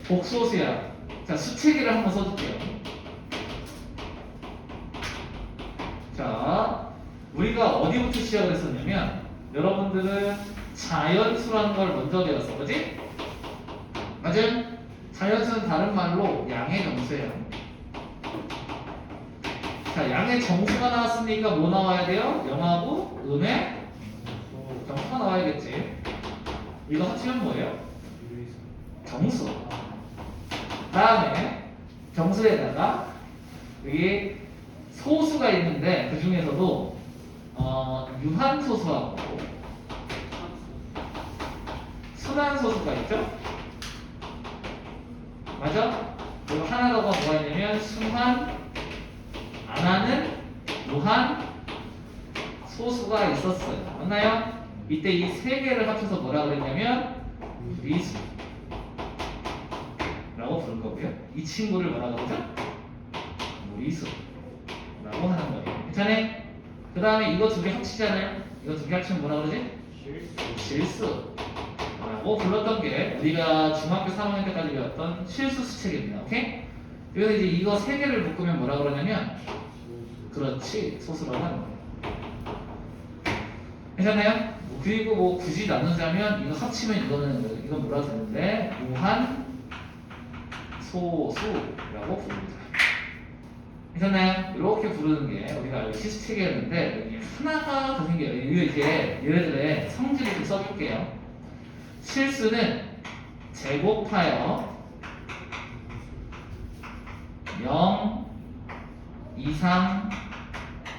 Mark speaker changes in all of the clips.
Speaker 1: 복소수야. 자, 수체계를 한번 써줄게요. 자, 우리가 어디부터 시작을 했었냐면 여러분들은 자연수라는 걸 먼저 배웠어. 그지? 맞아요? 자연수는 다른 말로 양의 정수예요. 자, 양의 정수가 나왔으니까 뭐 나와야 돼요? 영하고 음의 정수가 나와야겠지. 이거 합치면 뭐예요? 정수. 다음에 정수에다가 여기 소수가 있는데 그 중에서도 유한소수하고 순환소수가 있죠? 맞아? 그리고 하나 더가 뭐가 있냐면 순환, 안 하는 무한 소수가 있었어요. 맞나요? 이때 이 세 개를 합쳐서 뭐라 그랬냐면 무리수 라고 부를 거고요. 이 친구를 뭐라 그러죠? 무리수 라고 하는 거예요. 괜찮아요? 그 다음에 이거 두 개 합치잖아요. 이거 두 개 합치면 뭐라 그러지? 실수 라고 불렀던 게 우리가 중학교 3학년 때까지 배웠던 실수 수책입니다. 오케이? 그래서 이제 이거 세 개를 묶으면 뭐라 그러냐면 그렇지, 소수라고 하는 거예요. 괜찮나요? 그리고 뭐 굳이 나누자면 이거 합치면 이건 뭐라 그러는데 무한 소수라고 부릅니다. 괜찮나요? 이렇게 부르는 게 우리가 알고 시스책이었는데 여기 하나가 더 생겨요. 이거 이제 얘네들의 성질을 좀 써줄게요. 실수는 제곱하여 0 이상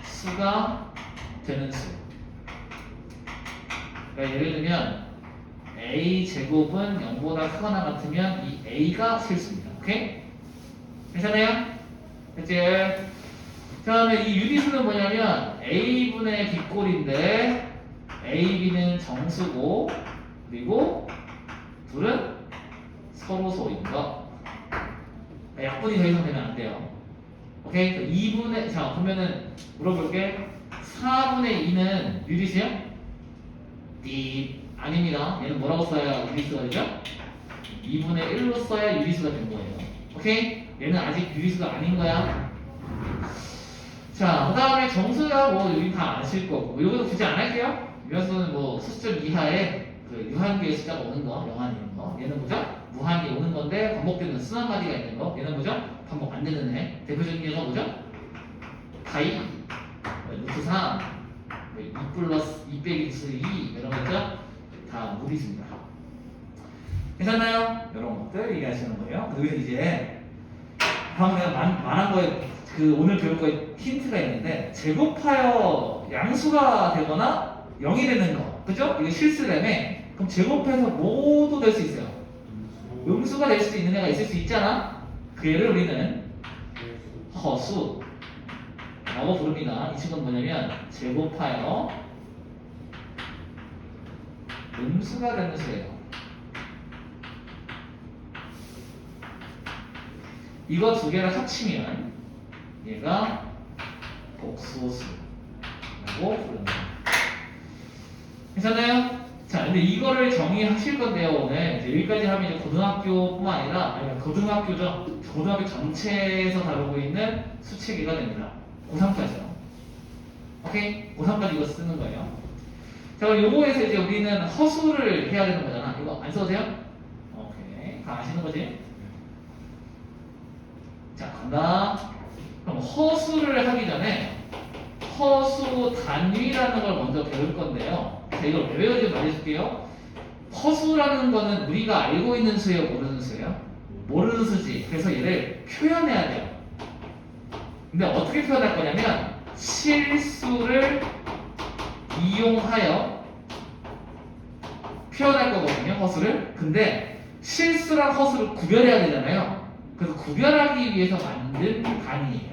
Speaker 1: 수가 되는 수. 그러니까 예를 들면 a 제곱은 0보다 크거나 같으면 이 a가 실수입니다. 오케이? 괜찮아요? 됐지? 다음에 이 유리수는 뭐냐면 a분의 b꼴인데 a,b는 정수고 그리고 둘은 서로소인 거. 약분이 더 이상 되면 안 돼요. 오케이? 2분의 자 그러면은 물어볼게. 4분의 2는 유리수야? 띠 아닙니다. 얘는 뭐라고 써야 유리수가 되죠? 2분의 1로 써야 유리수가 된 거예요. 오케이? 얘는 아직 유리수가 아닌 거야. 자, 그 다음에 정수야 뭐 여기 다 아실 거고 이것도 굳이 안 할게요. 유한수는 뭐 수점 이하에 그 유한계의 숫자가 오는 거, 영한이 있는 거. 얘는 뭐죠? 무한이 오는 건데 반복되는 순한 마디가 있는 거. 얘는 뭐죠? 반복 안 되는 애. 대표적인 예가 뭐죠? 파이, 루트 3, 2 플러스 2 빼기 루트 2 이런 거죠? 다 무리수입니다. 괜찮나요? 이런 것들 얘기하시는 거예요. 그리고 이제 방금 내가 말한 거에 그 오늘 배울 거에 힌트가 있는데 제곱하여 양수가 되거나 0이 되는 거, 그죠? 이게 실수라며. 그럼 제곱해서 뭐도 될 수 있어요. 음수가 될 수도 있는 애가 있을 수 있잖아. 그 애를 우리는 허수라고 부릅니다. 이 친구는 뭐냐면 제곱하여 음수가 되는 수예요. 이거 두 개를 합치면 얘가 복소수라고 부르는 거예요. 괜찮나요? 자, 근데 이거를 정의하실 건데요, 오늘. 이제 여기까지 하면 이제 고등학교뿐만 아니라, 아니, 고등학교죠. 고등학교 전체에서 다루고 있는 수체계가 됩니다. 고3까지요. 오케이? 고3까지 이거 쓰는 거예요. 자, 그럼 요거에서 이제 우리는 허수를 해야 되는 거잖아. 이거 안 써도 돼요? 오케이. 다 아시는 거지? 자, 간다. 그럼 허수를 하기 전에 허수 단위라는 걸 먼저 배울 건데요. 자, 이걸 왜 배우는지 말해줄게요. 허수라는 거는 우리가 알고 있는 수예요, 모르는 수예요? 모르는 수지. 그래서 얘를 표현해야 돼요. 근데 어떻게 표현할 거냐면 실수를 이용하여 표현할 거거든요, 허수를. 근데 실수랑 허수를 구별해야 되잖아요. 그래서 구별하기 위해서 만든 단위예요.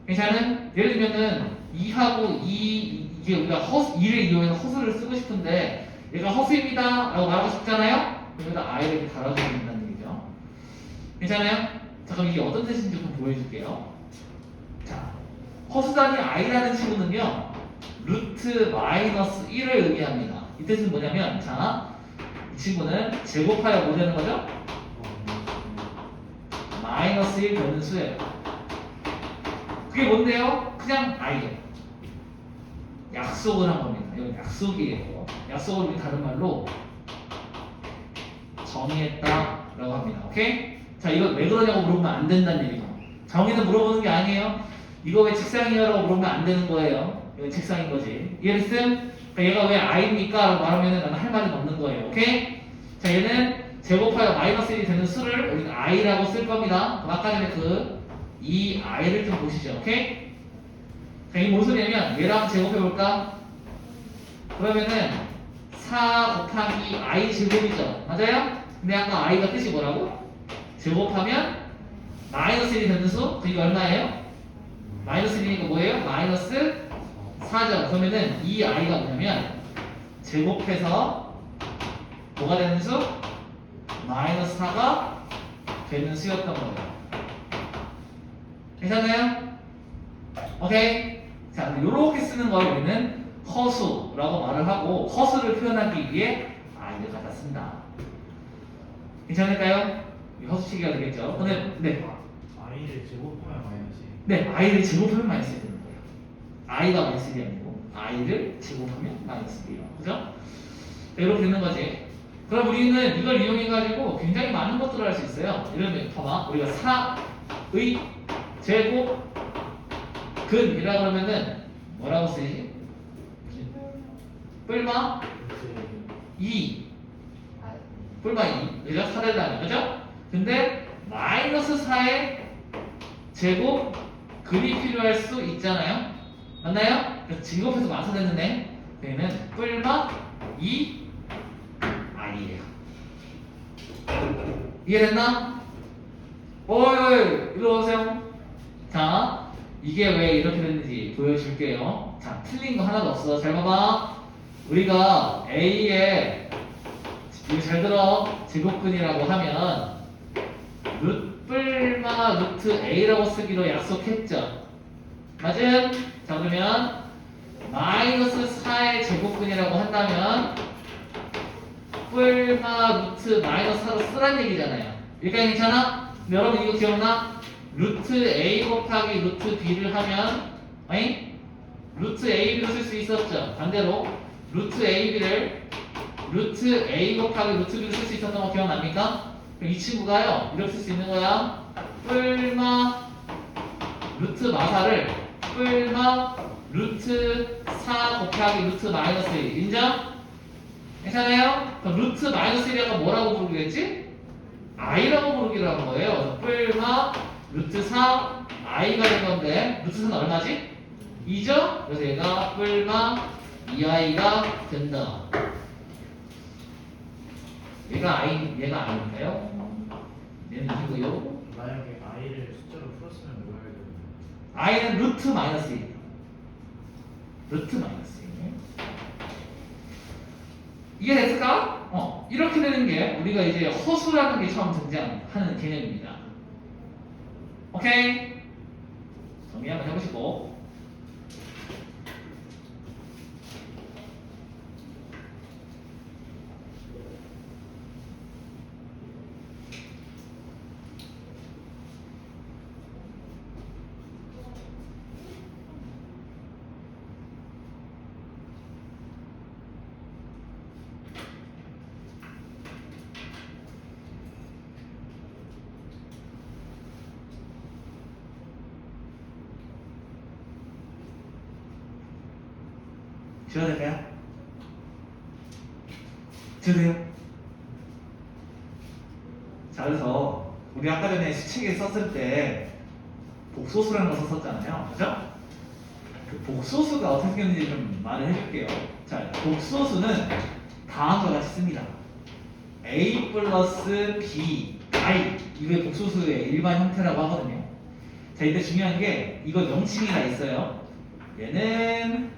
Speaker 1: 괜찮은? 예를 들면은 2하고 2 이게 우리가 2를 이용해서 허수를 쓰고 싶은데 얘가 허수입니다 라고 말하고 싶잖아요. 여기다 I를 이렇게 달아주면 된다는 얘기죠. 괜찮아요? 자, 그럼 이게 어떤 뜻인지 좀 보여줄게요. 자, 허수 단위 I라는 친구는요 루트 마이너스 1을 의미합니다. 이 뜻은 뭐냐면 자, 이 친구는 제곱하여 뭐 되는 거죠? 마이너스 1 되는 수예요. 그게 뭔데요? 그냥 i예요. 약속을 한 겁니다. 이건 약속이에요. 약속을 우리 다른 말로 정의했다라고 합니다. 오케이? 자, 이거 왜 그러냐고 물어보면 안 된다는 얘기죠. 정의는 물어보는 게 아니에요. 이거 왜 책상이야라고 물어보면 안 되는 거예요. 이건 책상인 거지. 이해됐음? 그러니까 얘가 왜 i입니까? 라고 말하면 나는 할 말이 없는 거예요. 오케이? 자, 얘는 제곱하여 마이너스 1이 되는 수를 우리는 i라고 쓸 겁니다. 그럼 아까 전에 이 i를 좀 보시죠. 오케이? 자, 이 무슨 소리냐면 얘랑 제곱해볼까? 그러면은 4 곱하기 i 제곱이죠. 맞아요? 근데 아까 i가 뜻이 뭐라고? 제곱하면 마이너스 1이 되는 수? 그게 얼마예요? 마이너스 1이니까 뭐예요? 마이너스 4죠. 그러면은 이 i가 뭐냐면 제곱해서 뭐가 되는 수? 마이너스 4가 되는 수였던 거예요. 괜찮나요? 오케이. 자, 이렇게 쓰는 걸 우리는 허수라고 말을 하고 허수를 표현하기 위해 i를 갖다 쓴다. 괜찮을까요? 이 허수치기가 되겠죠. 근데 네.
Speaker 2: i를 제곱하면 마이너스
Speaker 1: 네, i를 제곱하면 마이너스 1이 되는 거예요. i가 마이너스 1이 아니고 i를 제곱하면 마이너스 1이에요. 그죠? 이렇게 되는 거지. 그럼 우리는 이걸 이용해가지고 굉장히 많은 것들을 할 수 있어요. 예를 들면 봐봐. 우리가 4의 제곱 근이라 그러면은 뭐라고 쓰이지? 뿔마 2 뿔마 2 그죠? 4를 나누 그죠? 근데 마이너스 4의 제곱 근이 필요할 수 있잖아요. 맞나요? 그래서 제곱해서 마사됐는데 얘는 뿔마 2 i예요. 이해됐나? 어이 이리 오세요. 자, 이게 왜 이렇게 됐는지 보여줄게요. 자, 틀린 거 하나도 없어. 잘 봐봐. 우리가 A에 이거 잘 들어. 제곱근이라고 하면 뿔마 루트 A라고 쓰기로 약속했죠. 맞음? 자, 그러면 마이너스 4의 제곱근이라고 한다면 뿔마 루트 마이너스 4로 쓰란 얘기잖아요. 여기까지 괜찮아? 근데 여러분 이거 기억나? 루트 A 곱하기 루트 B를 하면 어잉? 루트 AB로 쓸 수 있었죠. 반대로 루트 AB를 루트 A 곱하기 루트 B로 쓸 수 있었던 거 기억납니까? 그럼 이 친구가요 이렇게 쓸 수 있는 거야. 뿔마 루트 마사를 뿔마 루트 4 곱하기 루트 마이너스 1 인정? 괜찮아요? 그럼 루트 마이너스 1이 아까 뭐라고 부르기로 했지? i라고 부르기로 한 거예요. 뿔마 루트 4 i가 된 건데 루트 4는 얼마지? 2죠? 그래서 얘가 뿔마 2i가 된다. 얘가 i니까요. 얘는 이거요.
Speaker 2: 만약에 i를 숫자로 풀었으면 뭐 해야 되나요?
Speaker 1: i는 루트 마이너스 1. 루트 마이너스 1. 이게 됐을까? 이렇게 되는 게 우리가 이제 허수라는 게 처음 등장하는 개념입니다. 오케이? 정리 한번 해보시고. 지워야 될까요? 지우세요. 자, 그래서 우리 아까 전에 수칙에 썼을 때 복소수라는 거 썼었잖아요. 그죠? 그 복소수가 어떻게 생겼는지 좀 말을 해줄게요. 자, 복소수는 다음과 같이 씁니다. A 플러스 B, I. 이게 복소수의 일반 형태라고 하거든요. 자, 이때 중요한 게 이거 명칭이 다 있어요. 얘는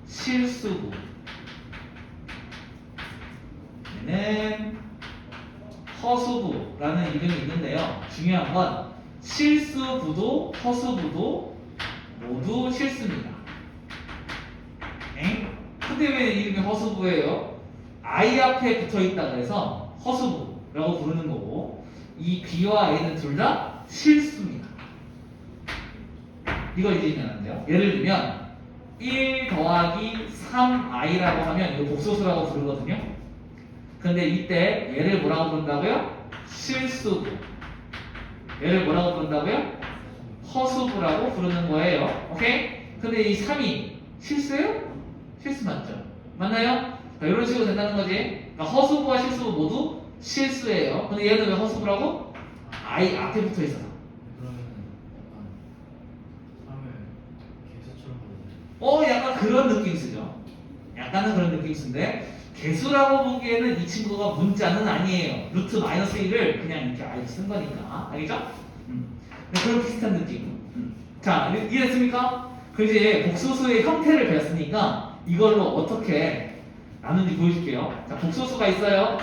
Speaker 1: 실수부, 얘는 허수부라는 이름이 있는데요. 중요한 건 실수부도 허수부도 모두 실수입니다. 근데 왜 이름이 허수부예요? I 앞에 붙어있다 그래서 허수부라고 부르는 거고 이 B와 A는 둘 다 실수입니다. 이걸 이해하면 안 돼요. 예를 들면 1 더하기 3i라고 하면 이거 복소수라고 부르거든요. 근데 이때 얘를 뭐라고 부른다고요? 실수부. 얘를 뭐라고 부른다고요? 허수부라고 부르는 거예요. 오케이? 근데 이 3이 실수예요? 실수 맞죠? 맞나요? 자, 이런 식으로 된다는 거지. 그러니까 허수부와 실수부 모두 실수예요. 근데 얘는 왜 허수부라고? i 앞에 붙어 있어서.
Speaker 2: 그러면은 약간 3을 개수처럼 보는.
Speaker 1: 약간 그런 느낌 쓰죠. 약간은 그런 느낌 쓰는데 개수라고 보기에는 이 친구가 문자는 아니에요. 루트 마이너스 1을 그냥 이렇게 아예 쓴 거니까. 알겠죠? 그런 비슷한 느낌. 자, 이해됐습니까? 그 이제 복소수의 형태를 배웠으니까 이걸로 어떻게 나누는지 보여줄게요. 자, 복소수가 있어요.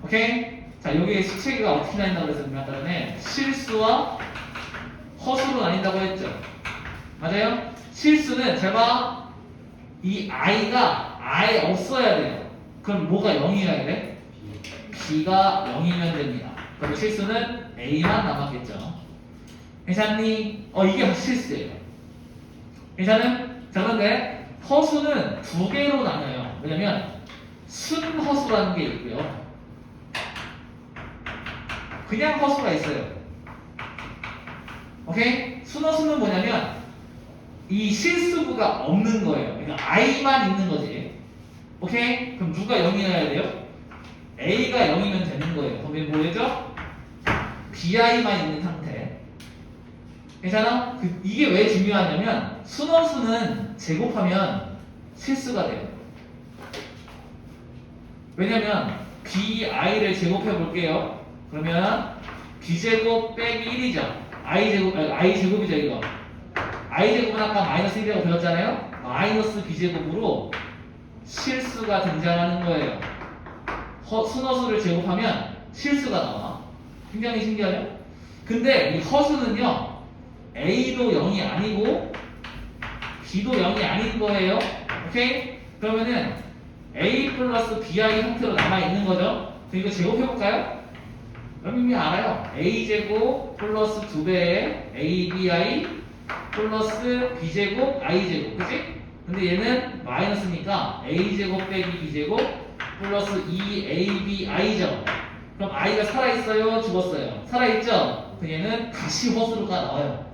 Speaker 1: 오케이? 자, 여기에 수체계가 어떻게 나뉜다고 그랬었냐면 아까 전에 실수와 허수로 나뉜다고 했죠. 맞아요? 실수는 제가 이 i가 아예 없어야 돼요. 그럼 뭐가 0이어야 돼? b가 0이면 됩니다. 그럼 실수는 a만 남았겠죠. 괜찮니? 이게 실수예요. 괜찮은? 자, 그런데 허수는 두 개로 나눠요. 왜냐면 순허수라는 게 있고요. 그냥 허수가 있어요. 오케이? 순허수는 뭐냐면 이 실수부가 없는 거예요. 그러니까 i만 있는 거지. 오케이? 그럼 누가 0이어야 돼요? a가 0이면 되는 거예요. 그럼 뭐죠? bi만 있는 상태. 괜찮아? 이게 왜 중요하냐면 순허수는 제곱하면 실수가 돼요. 왜냐면 bi를 제곱해 볼게요. 그러면 b제곱 빼기 1이죠. i제곱이죠 이거. i제곱은 아까 마이너스 1이라고 배웠잖아요. 마이너스 b제곱으로 실수가 등장하는 거예요. 순허수를 제곱하면 실수가 나와. 굉장히 신기하죠? 근데 이 허수는요, a도 0이 아니고 b도 0이 아닌 거예요. 오케이? 그러면은 a 플러스 bi 형태로 남아있는 거죠. 이거 제곱해볼까요? 그럼 이미 알아요. a제곱 플러스 2배의 abi 플러스 b제곱 i제곱. 그치? 근데 얘는 마이너스니까 a제곱 빼기 b제곱 플러스 2ab i죠. 그럼 i가 살아있어요? 죽었어요? 살아있죠? 그럼 얘는 다시 허수로가 나와요.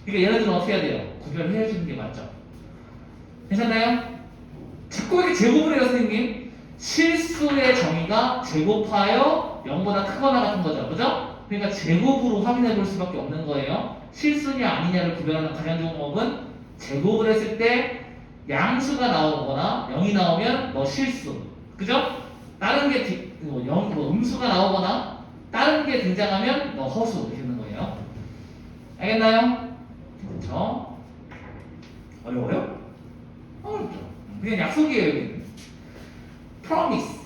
Speaker 1: 그러니까 얘네들은 어떻게 해야 돼요? 구별해 주는 게 맞죠? 괜찮나요? 자꾸 이렇게 제곱을 해요, 선생님. 실수의 정의가 제곱하여 0보다 크거나 같은 거죠. 그죠? 그러니까 제곱으로 확인해 볼 수밖에 없는 거예요. 실수냐 아니냐를 구별하는 가장 좋은 방법은 제곱을 했을 때 양수가 나오거나 0이 나오면 너 실수. 그죠? 다른 게 음수가 나오거나 다른 게 등장하면 너 허수 이렇게 되는 거예요. 알겠나요? 그렇죠? 어려워요? 어렵죠. 그냥 약속이에요, 여기는. promise.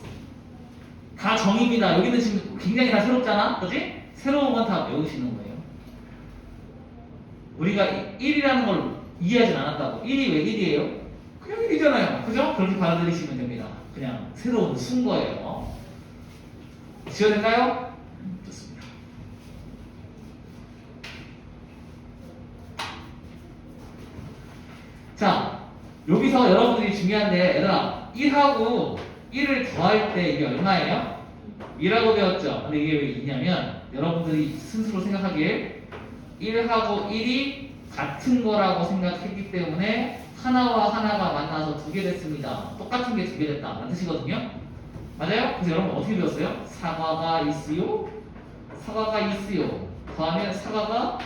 Speaker 1: 다 정의입니다. 여기는 지금 굉장히 다 새롭잖아? 그지? 새로운 건 다 외우시는 거예요. 우리가 1이라는 걸 이해하진 않았다고. 1이 왜 1이에요? 그냥 1이잖아요. 그죠? 그렇게 받아들이시면 됩니다. 그냥 새로운 순 거예요. 지워낼까요? 좋습니다. 자, 여기서 여러분들이 중요한데, 얘들아, 1하고 1을 더할 때 이게 얼마예요? 2라고 배웠죠? 근데 이게 왜 2냐면, 여러분들이 스스로 생각하기에 1하고 1이 같은 거라고 생각했기 때문에 하나와 하나가 만나서 두 개 됐습니다. 똑같은 게 두 개 됐다. 라는 뜻이거든요. 맞아요? 그래서 여러분 어떻게 배웠어요? 사과가 있어요? 사과가 있어요. 더하면 사과가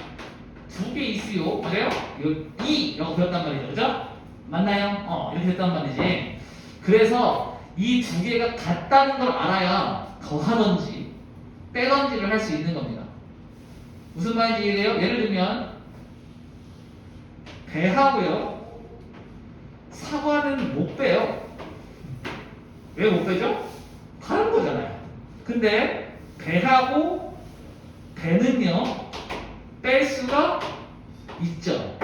Speaker 1: 두 개 있어요. 맞아요? 이거 2라고 배웠단 말이죠. 그죠? 맞나요? 이렇게 됐단 말이지. 그래서 이 두 개가 같다는 걸 알아야 더하던지 빼던지를 할 수 있는 겁니다. 무슨 말인지 이해돼요? 예를 들면 배하고요 사과는 못 빼요. 왜 못 빼죠? 다른 거잖아요. 근데 배하고 배는요 뺄 수가 있죠.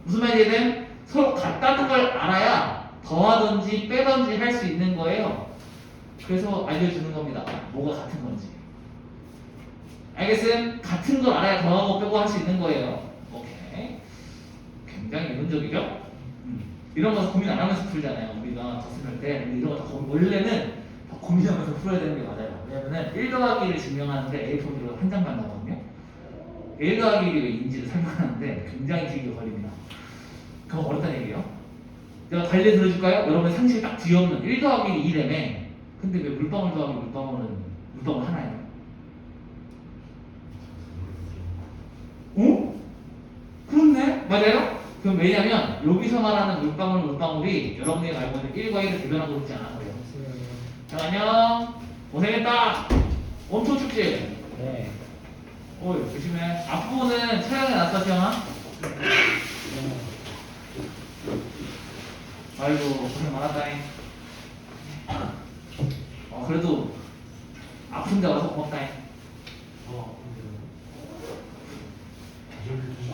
Speaker 1: 무슨 말인지 이해돼요? 서로 같다는 걸 알아야 더하던지 빼던지 할 수 있는 거예요. 그래서 알려주는 겁니다. 뭐가 같은 건지. 알겠음? 같은 걸 알아야 더하고 빼고 할 수 있는 거예요. 오케이. 굉장히 이론적이죠? 이런 거 고민 안 하면서 풀잖아요. 우리가 덧셈할 때. 근데 이런 거 다 원래는 다 고민하면서 풀어야 되는 게 맞아요. 왜냐면은 1 더하기 1을 증명하는데 A 폼으로 한 장만 나거든요. 1 더하기 1이 왜 인지를 설명하는데 굉장히 길게 걸립니다. 그거 어렵다는 얘기예요. 내가 관리 들어줄까요? 여러분 상식이 딱 뒤엎는 1 더하기 1이 2라며. 근데 왜 물방울 더하기 물방울 하나예요? 어? 그렇네? 맞아요? 그럼 왜냐면 여기서 말하는 물방울이 여러분이 알고 있는 1과 1을 대변하고 있지 않아서요. 자, 안녕. 고생했다. 엄청 춥지?
Speaker 2: 네.
Speaker 1: 어이, 조심해. 앞부분은 촬영해 놨어, 시영아? 아이고, 고생 많았다잉. 그래도 아픈데 와서 고맙다잉.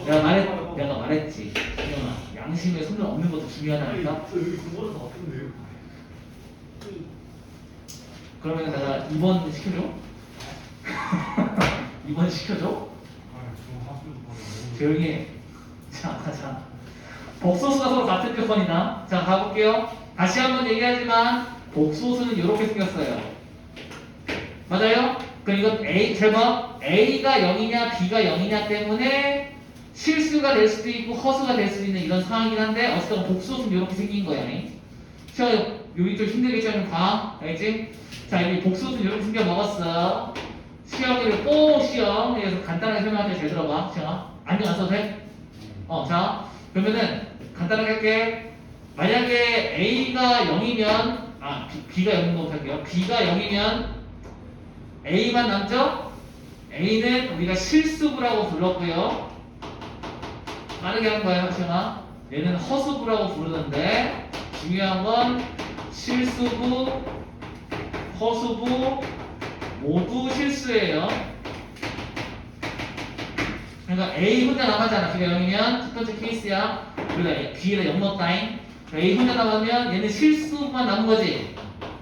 Speaker 1: 내가 말했지. 시영아, 양심에 손을 얹는 것도 중요하다니까?
Speaker 2: 여기 공부해서 아픈데요?
Speaker 1: 그러면 내가 2번 시켜줘? 2번 시켜줘? 조용히 해. 자, 가자. 복소수가 서로 같은 조건이다. 자, 가볼게요. 다시 한번 얘기하지만 복소수는 이렇게 생겼어요. 맞아요? 그럼 이건 A, 잘 봐. A가 0이냐 B가 0이냐 때문에 실수가 될 수도 있고 허수가 될 수도 있는 이런 상황이긴 한데 어쨌든 복소수는 이렇게 생긴 거야. 시험 여기 좀 힘들게 좀 봐. 알겠지? 자, 여기 복소수는 이렇게 생겨 먹었어. 시험을 꼭 시험. 그래서 간단하게 설명할 때 잘 들어봐. 시험아. 안경 안 써도 돼? 자, 그러면은 간단하게 할게. 만약에 A가 0이면 B가 0인 거 할게요. B가 0이면 A만 남죠? A는 우리가 실수부라고 불렀고요. 빠르게 하는 거예요, 시험아. 얘는 허수부라고 부르는데 중요한 건 실수부, 허수부 모두 실수예요. 그러니까 A 혼자 남았잖아. B가 0이면 첫 번째 케이스야. 우리가 B에다 0 넣었다잉. A 혼자 남으면 얘는 실수만 남은 거지.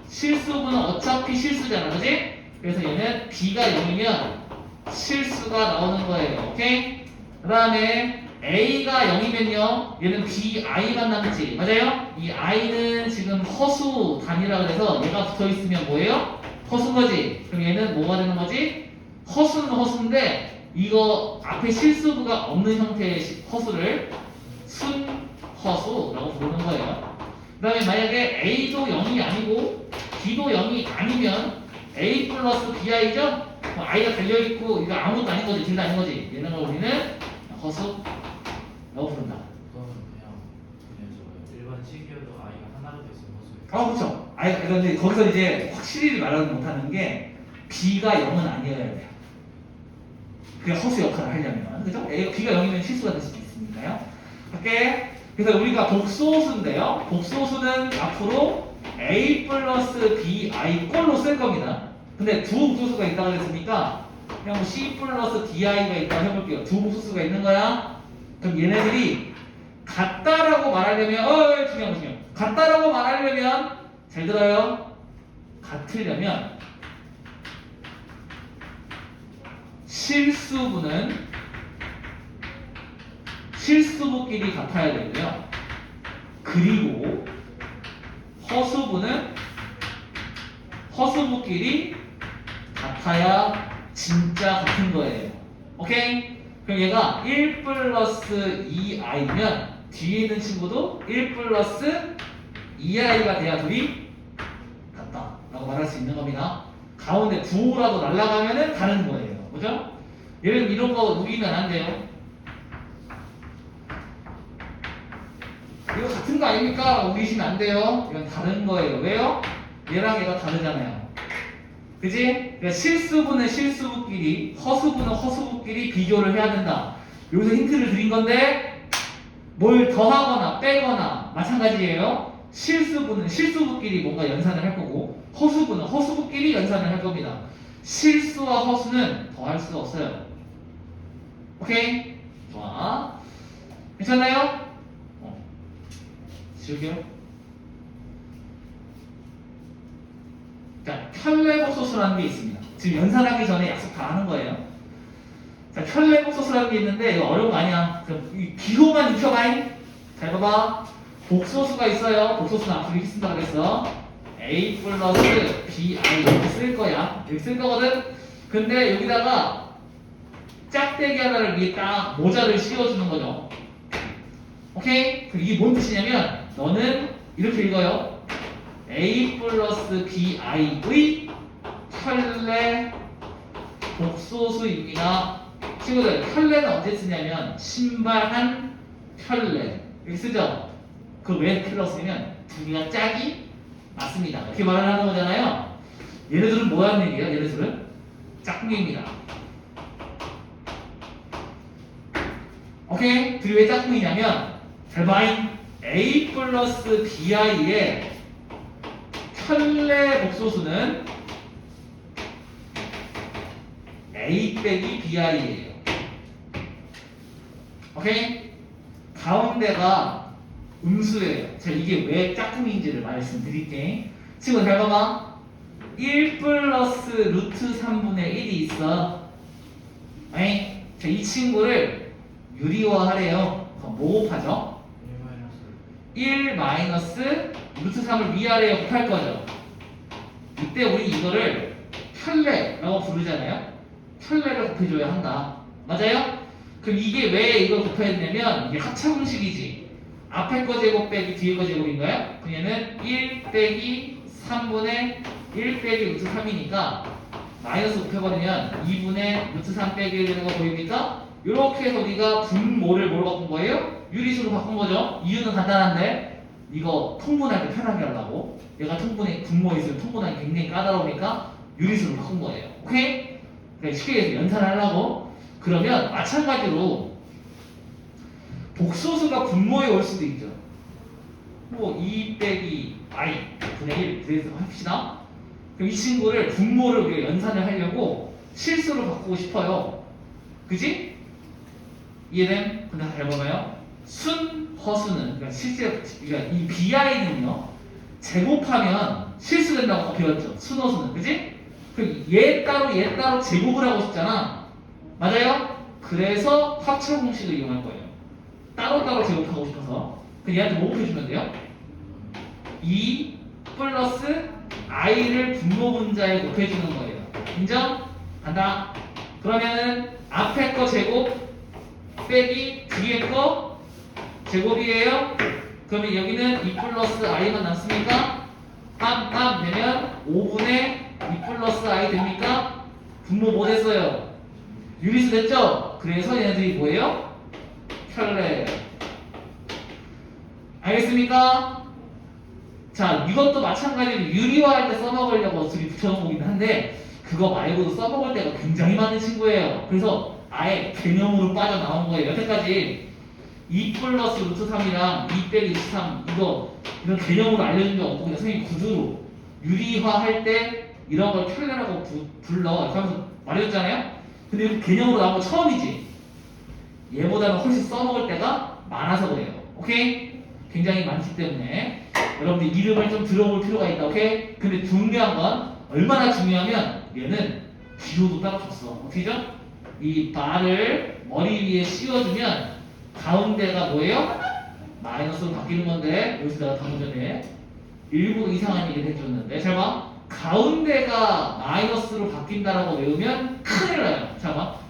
Speaker 1: 실수분은 어차피 실수잖아. 그지? 그래서 얘는 B가 0이면 실수가 나오는 거예요. 오케이? 그 다음에 A가 0이면요. 얘는 B, I만 남지. 맞아요? 이 I는 지금 허수 단위라 그래서 얘가 붙어 있으면 뭐예요? 허수인 거지. 그럼 얘는 뭐가 되는 거지? 허수는 허수인데 이거 앞에 실수부가 없는 형태의 허수를 순허수라고 부르는 거예요. 그 다음에 만약에 A도 0이 아니고 B도 0이 아니면 A 플러스 BI죠? I가 달려있고 이거 아무것도 아닌 거지. 둘 다 아닌 거지. 얘는 걸 우리는 허수라고 부른다.
Speaker 2: 그거는 그냥 저거예요. 일반 식이어도 아이가 하나로 돼 있으면 허수예요.
Speaker 1: 그렇죠. 그런데 거기서 이제 확실히 말하지 못하는 게 B가 0은 아니어야 돼요. 그게 허수 역할을 하려면. 그죠? B가 0이면 실수가 될 수도 있으니까요. 할게. 그래서 우리가 복소수인데요. 복소수는 앞으로 A 플러스 BI 꼴로 쓸 겁니다. 근데 두 복소수가 있다고 그랬으니까 그냥 뭐 C 플러스 DI가 있다고 해볼게요. 두 복소수가 있는 거야. 그럼 얘네들이 같다라고 말하려면 중요한 거 중요한 거. 같다라고 말하려면 잘 들어요. 같으려면 실수부끼리 같아야 되고요. 그리고 허수부끼리 같아야 진짜 같은 거예요. 오케이? 그럼 얘가 1 플러스 2i면 뒤에 있는 친구도 1 플러스 2i가 돼야 둘이 같다 라고 말할 수 있는 겁니다. 가운데 9라도 날아가면은 다른 거예요. 그죠? 얘는 이런 거 우기면 안 돼요. 이거 같은 거 아닙니까? 우기시면 안 돼요. 이건 다른 거예요. 왜요? 얘랑 얘가 다르잖아요. 그지? 그러니까 실수분은 실수부끼리, 허수분은 허수부끼리 비교를 해야 된다. 여기서 힌트를 드린 건데 뭘 더하거나 빼거나 마찬가지예요. 실수분은 실수부끼리 뭔가 연산을 할 거고 허수분은 허수부끼리 연산을 할 겁니다. 실수와 허수는 더할 수가 없어요. 오케이? 좋아. 괜찮나요? 어. 지울게요. 자, 켤레복소수라는 게 있습니다. 지금 연산하기 전에 약속 다 하는 거예요. 자, 켤레복소수라는 게 있는데 이거 어려운 거 아니야. 이 기호만 익혀봐잉. 잘 봐봐. 복소수가 있어요. 복소수는 앞으로 이렇게 쓴다 그랬어. a 플러스 bi 이렇게 쓸 거야. 이렇게 쓸 거거든. 근데 여기다가 짝대기 하나를 위에 딱 모자를 씌워주는 거죠. 오케이? 그럼 이게 뭔 뜻이냐면 너는 이렇게 읽어요. a 플러스 bi의 켤레 복소수입니다. 친구들, 켤레는 언제 쓰냐면 신발 한 켤레 이렇게 쓰죠. 그 왜 플러스냐면 두 개가 짝이 맞습니다. 이렇게 말을 하는 거잖아요. 얘네들은 뭐 하는 얘기예요? 얘네들은 짝꿍입니다. 오케이? 둘이 왜 짝꿍이냐면 잘 봐잉. a 플러스 bi의 켤레 복소수는 a 빼기 bi예요. 오케이? 가운데가 음수예요. 제가 이게 왜 짝꿍인지를 말씀드릴게. 친구 잘 봐봐. 1 플러스 루트 3분의 1이 있어. 에이? 자, 이 친구를 유리화하래요. 그럼 뭐 곱하죠? 1 마이너스 루트 3을 위아래에 곱할 거죠. 이때 우리 이거를 켤레라고 부르잖아요. 켤레를 곱해줘야 한다. 맞아요? 그럼 이게 왜 이걸 곱해야 되냐면 이게 합차공식이지. 앞에 거 제곱 빼기 뒤에 거 제곱인가요? 그럼 얘는 1 빼기 3분의 1 빼기 루트 3이니까 마이너스 곱해버리면 2분의 루트 3 빼기 1 되는 거 보입니까? 이렇게 해서 우리가 분모를 뭐로 바꾼 거예요? 유리수로 바꾼 거죠. 이유는 간단한데 이거 통분할 때 편하게 하려고. 얘가 통분에 분모에 있으면 통분하기 굉장히 까다로우니까 유리수로 바꾼 거예요. 오케이? 그러니까 쉽게 해서 연산하려고. 그러면 마찬가지로 복소수가 분모에 올 수도 있죠. 뭐 2 빼기 i 분의 1 그래서 합시다. 그럼 이 친구를 분모를 우리가 연산을 하려고 실수로 바꾸고 싶어요. 그지? 이해됨? 근데 잘 봐봐요. 순, 허수는 그러니까 실제 그러니까 이 bi는요 제곱하면 실수된다고 배웠죠. 순, 허수는 그지? 그럼 얘 따로 제곱을 하고 싶잖아. 맞아요? 그래서 합차 공식을 이용할 거예요. 따로따로 제곱하고 싶어서 그럼 얘한테 뭐 곱해주면 돼요? 2 플러스 i를 분모 분자에 곱해주는 거예요. 인정? 간다. 그러면은 앞에 거 제곱 빼기 뒤에 거 제곱이에요. 그러면 여기는 2 플러스 i만 남습니까? 빰빰 되면 5분의 2 플러스 i 됩니까? 분모 뭐 됐어요? 유리수 됐죠? 그래서 얘네들이 뭐예요? 켤레. 알겠습니까? 자, 이것도 마찬가지로 유리화할 때 써먹으려고 둘이 붙여놓은 거긴 한데 그거 말고도 써먹을 때가 굉장히 많은 친구예요. 그래서 아예 개념으로 빠져나온 거예요. 여태까지 2 플러스 루트 3이랑 2 빼기 루트 3 이런 개념으로 알려준 적 없고 그냥 선생님 구두로 유리화할 때 이런 걸 켤레라고 불러 이렇게 하면서 말해줬잖아요. 근데 이렇게 개념으로 나온 거 처음이지. 얘보다는 훨씬 써먹을 때가 많아서 그래요. 오케이? 굉장히 많기 때문에 여러분들 이름을 좀 들어볼 필요가 있다. 오케이? 근데 중요한 건 얼마나 중요하면 얘는 기호도 따로 줬어. 어떻게죠? 이 바를 머리 위에 씌워주면 가운데가 뭐예요? 마이너스로 바뀌는 건데 여기서 내가 방금 전에 일부 이상한 얘기를 해줬는데 잘 봐. 가운데가 마이너스로 바뀐다라고 외우면 큰일 나요. 자 봐.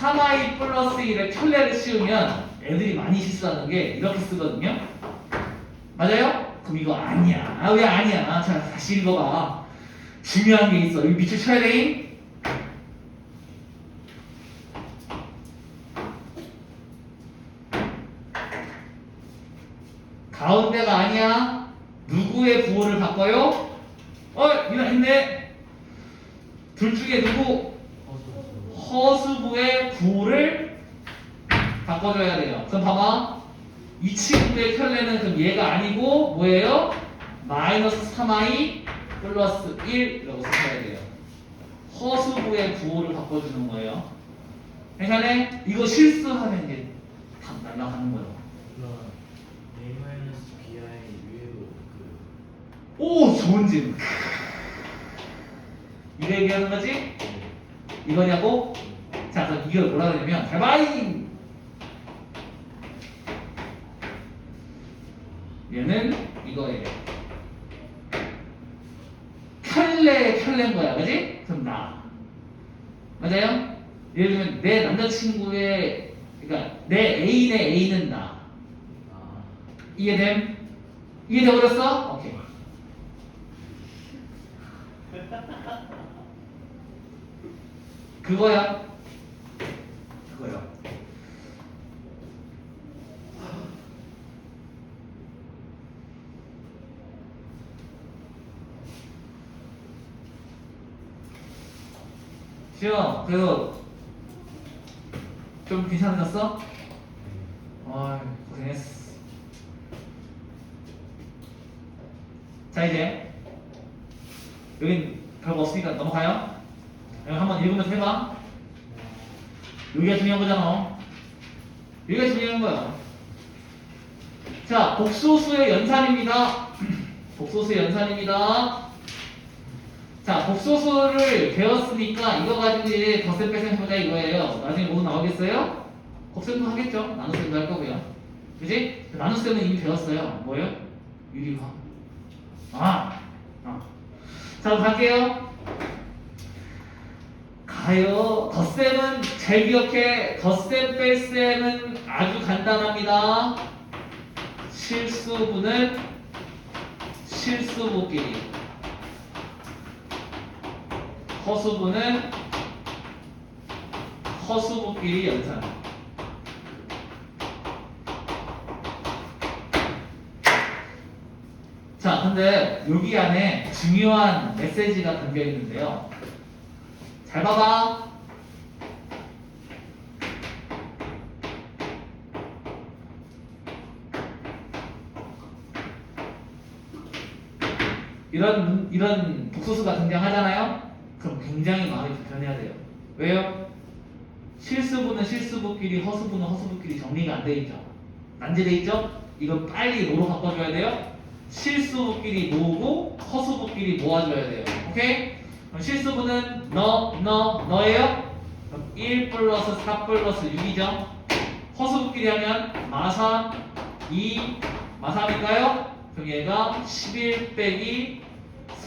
Speaker 1: 3i 플러스 1에 켤레를 씌우면 애들이 많이 실수하는 게 이렇게 쓰거든요. 맞아요? 그럼 이거 아니야. 아, 왜 아니야? 자, 다시 읽어봐. 중요한 게 있어. 여기 밑줄 쳐야 돼. 가운데가 아니야. 누구의 부호를 바꿔요? 이거 했네. 둘 중에 누구? 허수부의 부호를 바꿔줘야 돼요. 그럼 봐봐. 이 친구의 켤레는 그럼 얘가 아니고 뭐예요? 마이너스 3i 플러스 1이라고 써야 돼요. 허수부의 부호를 바꿔주는 거예요. 괜찮네? 이거 실수하면 이제 다 날아가는 거예요.
Speaker 2: A 마이너스 bi 위로
Speaker 1: 오, 좋은 질문. 이거 얘기하는 거지? 이거냐고? 자, 그럼 이걸 뭐라 그러냐면 달바이. 얘는 이거예요. 켤레인 거야, 그지? 그럼 나. 맞아요? 예를 들면 내 남자친구의, 그러니까 내 애인의 애인은 나.
Speaker 2: 아,
Speaker 1: 이해됨? 이해돼버렸어? 오케이. 그거야. 그거요. 시영, 그래도 좀 괜찮아졌어? 어이, 고생했어. 자, 이제 여긴 별거 없으니까 넘어가요. 여기 한번 읽으면서 해봐. 여기가 중요한 거잖아. 여기가 중요한 거야. 자, 복소수의 연산입니다. 복소수의 연산입니다. 자, 복소수를 배웠으니까 이거 가지고 이제 덧셈 뺄셈 해보자 이거예요. 나중에 모두 나오겠어요? 곱셈도 하겠죠? 나눗셈도 할 거고요. 그지? 나눗셈은 이미 배웠어요. 뭐예요? 유리화. 자, 그럼 갈게요. 가요. 덧셈은 잘 기억해. 덧셈 뺄셈은 아주 간단합니다. 실수분은 실수분끼리, 허수분은 허수분끼리 연산. 자, 근데 여기 안에 중요한 메시지가 담겨 있는데요. 잘 봐봐. 이런 복소수가 등장하잖아요. 그럼 굉장히 마음이 불편해야 돼요. 왜요? 실수분은 실수분끼리, 허수분은 허수분끼리 정리가 안 돼 있죠. 난제돼 있죠? 이건 빨리 노로 바꿔줘야 돼요. 실수분끼리 노고 허수분끼리 모아줘야 돼요. 오케이? 그럼 실수분은 너예요? 그럼 1 플러스 4 플러스 6이죠. 허수분끼리 하면 마3, 2, 마3일까요? 그럼 얘가 11 빼기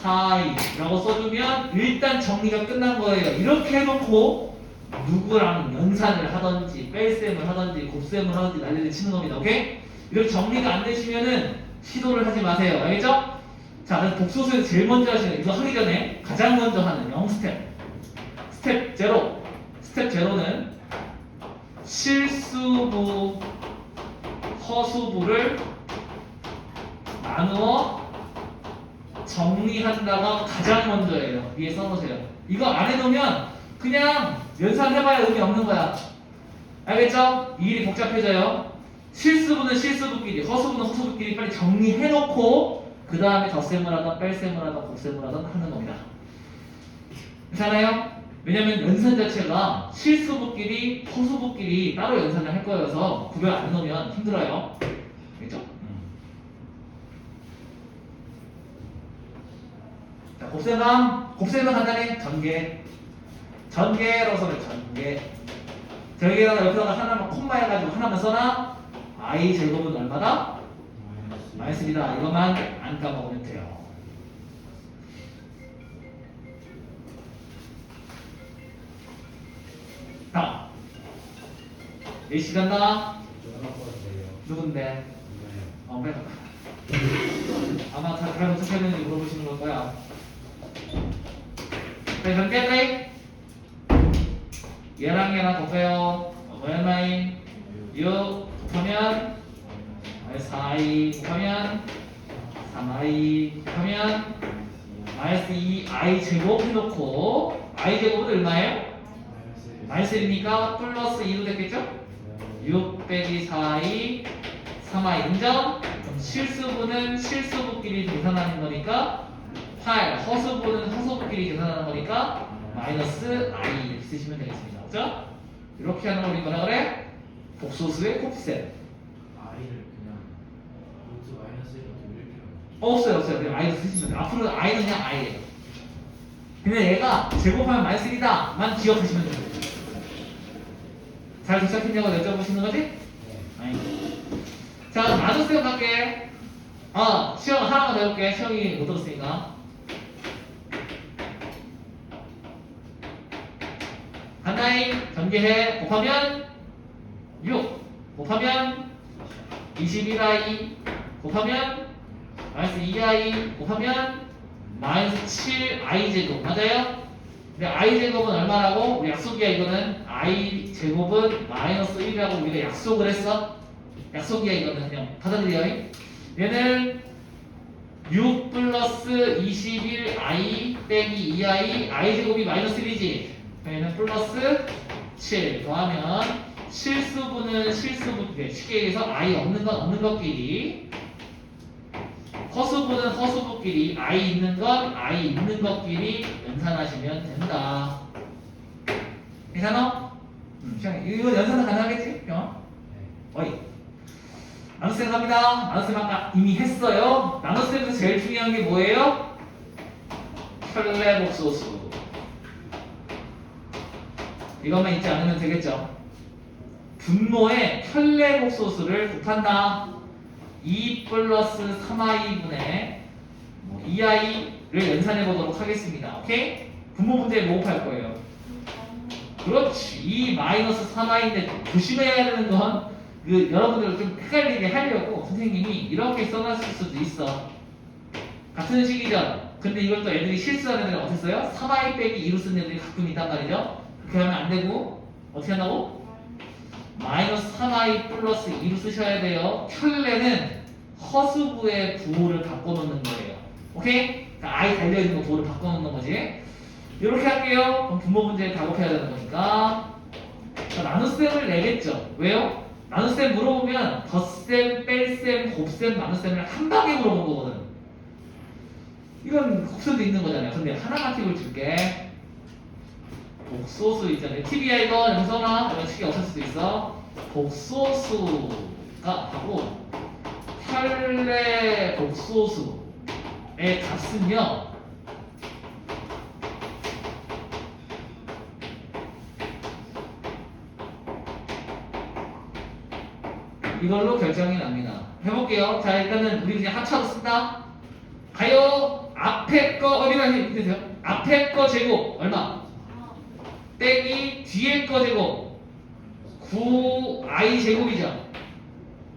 Speaker 1: 4이라고 써주면 일단 정리가 끝난 거예요. 이렇게 해놓고 누구랑 연산을 하든지 뺄셈을 하든지 곱셈을 하든지 난리를 치는 겁니다. 오케이? 이렇게 정리가 안 되시면은 시도를 하지 마세요. 알겠죠? 자, 그래서 복소수에서 제일 먼저 하시는, 이거 하기 전에 가장 먼저 하는 0스텝. 스텝 0. 스텝 0는 실수부, 허수부를 나누어 정리한다가 가장 먼저예요. 위에 써놓으세요. 이거 안 해놓으면 그냥 연산해봐야 의미 없는 거야. 알겠죠? 이 일이 복잡해져요. 실수분은 실수분끼리, 허수분은 허수분끼리 빨리 정리해놓고 그 다음에 덧셈을 하든 뺄셈을 하든 곱셈을 하든 하는 겁니다. 괜찮아요? 왜냐면 연산 자체가 실수분끼리, 허수분끼리 따로 연산을 할 거여서 구별 안 해놓으면 힘들어요. 알겠죠? 자, 곱셈은 간단해. 전개로 써요. 전개에다가 옆에다가 하나만 콤마 해가지고 하나만 써놔. I 제곱은 얼마다? 마이너스입니다. 이것만 안 까먹으면 돼요. 자, A씨 간다. 누군데? 빼봐. 아마 다 그럼 어떻게 하는지 물어보시는 걸 거야. 자, 전개할래? 얘랑 곱해요. 얼마인? 6 곱하면 4i 곱하면 3i 곱하면 마이너스 2i 제곱 해놓고 i 제곱은 얼마예요? 마이너스 1이니까 플러스 2로 됐겠죠? 6 빼기 4i 3i 인정? 그럼 실수분은 실수분끼리 계산하는 거니까 8, 허수분은 허수분끼리 계산하는 거니까 마이너스 i 이렇게 쓰시면 되겠습니다. 그죠? 이렇게 하는 걸 우리 뭐라 그래? 복소수의 곱셈.
Speaker 2: I를 그냥 루트 마이너스 1로 돌릴 필요
Speaker 1: 없어요. 그냥 i로 쓰시면 돼요. 앞으로 i는 그냥 i예요. 근데 얘가 제곱하면 -3다만 기억하시면 돼요. 잘 도착했냐고 여쭤보시는 거지? 아니. 자, 나눗셈 갈게. 시험 하나만 더 해볼게. 시험이 못 들었으니까. 간다잉. 전개해. 곱하면 6. 곱하면 21i. 곱하면 -2i. 곱하면 -7i 제곱. 맞아요? 근데 i 제곱은 얼마라고? 우리 약속이야 이거는. i 제곱은 -1이라고 우리가 약속을 했어. 약속이야 이거는. 그냥 받아들여. 얘는 6 플러스 21i 빼기 2i. i 제곱이 -1이지. 얘는 플러스 7 더하면 실수분은 실수분, 쉽게 얘기해서 i 없는 건 없는 것끼리, 허수분은 허수분끼리, i 있는 건 i 있는 것끼리 연산하시면 된다. 괜찮아? 이거 연산은 가능하겠지? 어이. 나눗셈 갑니다. 나눗셈 아까 이미 했어요. 나눗셈에서 제일 중요한 게 뭐예요? 혈례복소수. 이것만 잊지 않으면 되겠죠. 분모에 혈례복소수를 곱한다. 2 플러스 3i분의 2i를 연산해 보도록 하겠습니다. 오케이? 분모 문제에 뭐 곱할 거예요? 그렇지. 2 마이너스 3i인데 조심해야 되는 건 여러분들 좀 헷갈리게 하려고 선생님이 이렇게 써놨을 수도 있어. 같은 식이죠. 근데 이걸 또 애들이 실수하는 애들은 어떻게 써요? 3i 빼기 2로 쓰는 애들이 가끔 있단 말이죠. 그렇게 하면 안 되고 어떻게 한다고? 마이너스 3i 플러스 2로 쓰셔야 돼요. 혈례는 허수부의 부호를 바꿔놓는 거예요. 오케이? 그러니까 i 달려있는 거 부호를 바꿔놓는 거지. 이렇게 할게요. 그럼 분모 문제에 답업해야 되는 거니까. 자, 나눗셈을 내겠죠. 왜요? 나눗셈 물어보면 덧셈, 뺄셈, 곱셈, 나눗셈을 한 방에 물어본 거거든. 이건 곱셈도 있는 거잖아요. 근데 하나만 팁을 줄게. 복소수 있잖아요. 팁이야 이거. 영선아. 이거 팁이 없을 수도 있어. 복소수가 하고 혈례 복소수의 값은요, 이걸로 결정이 납니다. 해볼게요. 자, 일단은 우리 그냥 합차로 쓴다. 가요. 앞에 거 어디가 힘드세요? 앞에 거 제곱 얼마? 빼기 뒤에 거 제곱 9i 제곱이죠.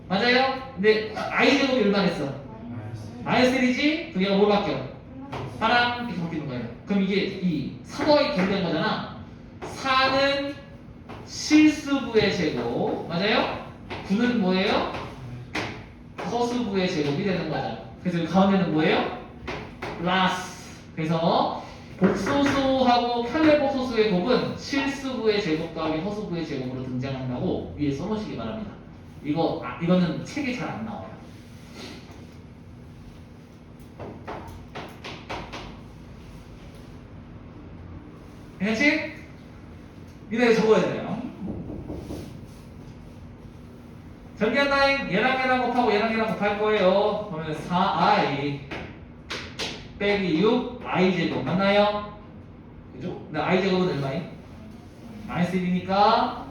Speaker 1: 맞아요? 근데 i 제곱이 얼마 됐어? -1이지? 그럼 얘가 뭘 바뀌어? 파랑 이렇게 바뀌는 거예요. 그럼 이게 이 3어이 결된 거잖아. 4는 실수부의 제곱. 맞아요? 9는 뭐예요? 허수부의 제곱이 되는 거죠. 그래서 이 가운데는 뭐예요? 플러스. 그래서 복소수하고 혈례복소수의 곱은 실수부의 제곱 더하기 허수부의 제곱으로 등장한다고 위에 써놓으시기 바랍니다. 이거는 책에 잘 안 나와요. 괜찮지? 이거 적어야 돼요. 전개한다잉. 얘랑 곱하고 얘랑 곱할 거예요. 그러면 4i 빼기 6i 제곱 맞나요? 그죠? 근데 i 제곱은 얼마임? -1이니까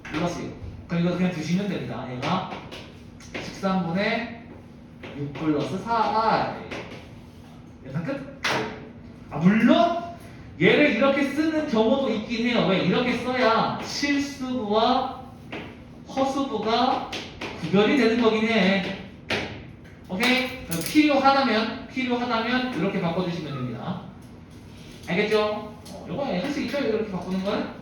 Speaker 1: 플러스 6. 그럼 이거 그냥 두시면 됩니다. 얘가 13분의 6 플러스 4i. 일단 끝. 물론 얘를 이렇게 쓰는 경우도 있긴 해요. 왜? 이렇게 써야 실수부와 허수부가 구별이 되는 거긴 해. 오케이? 필요하다면 이렇게 바꿔주시면 됩니다. 알겠죠? 이거 할 수 있죠? 이렇게 바꾸는 건?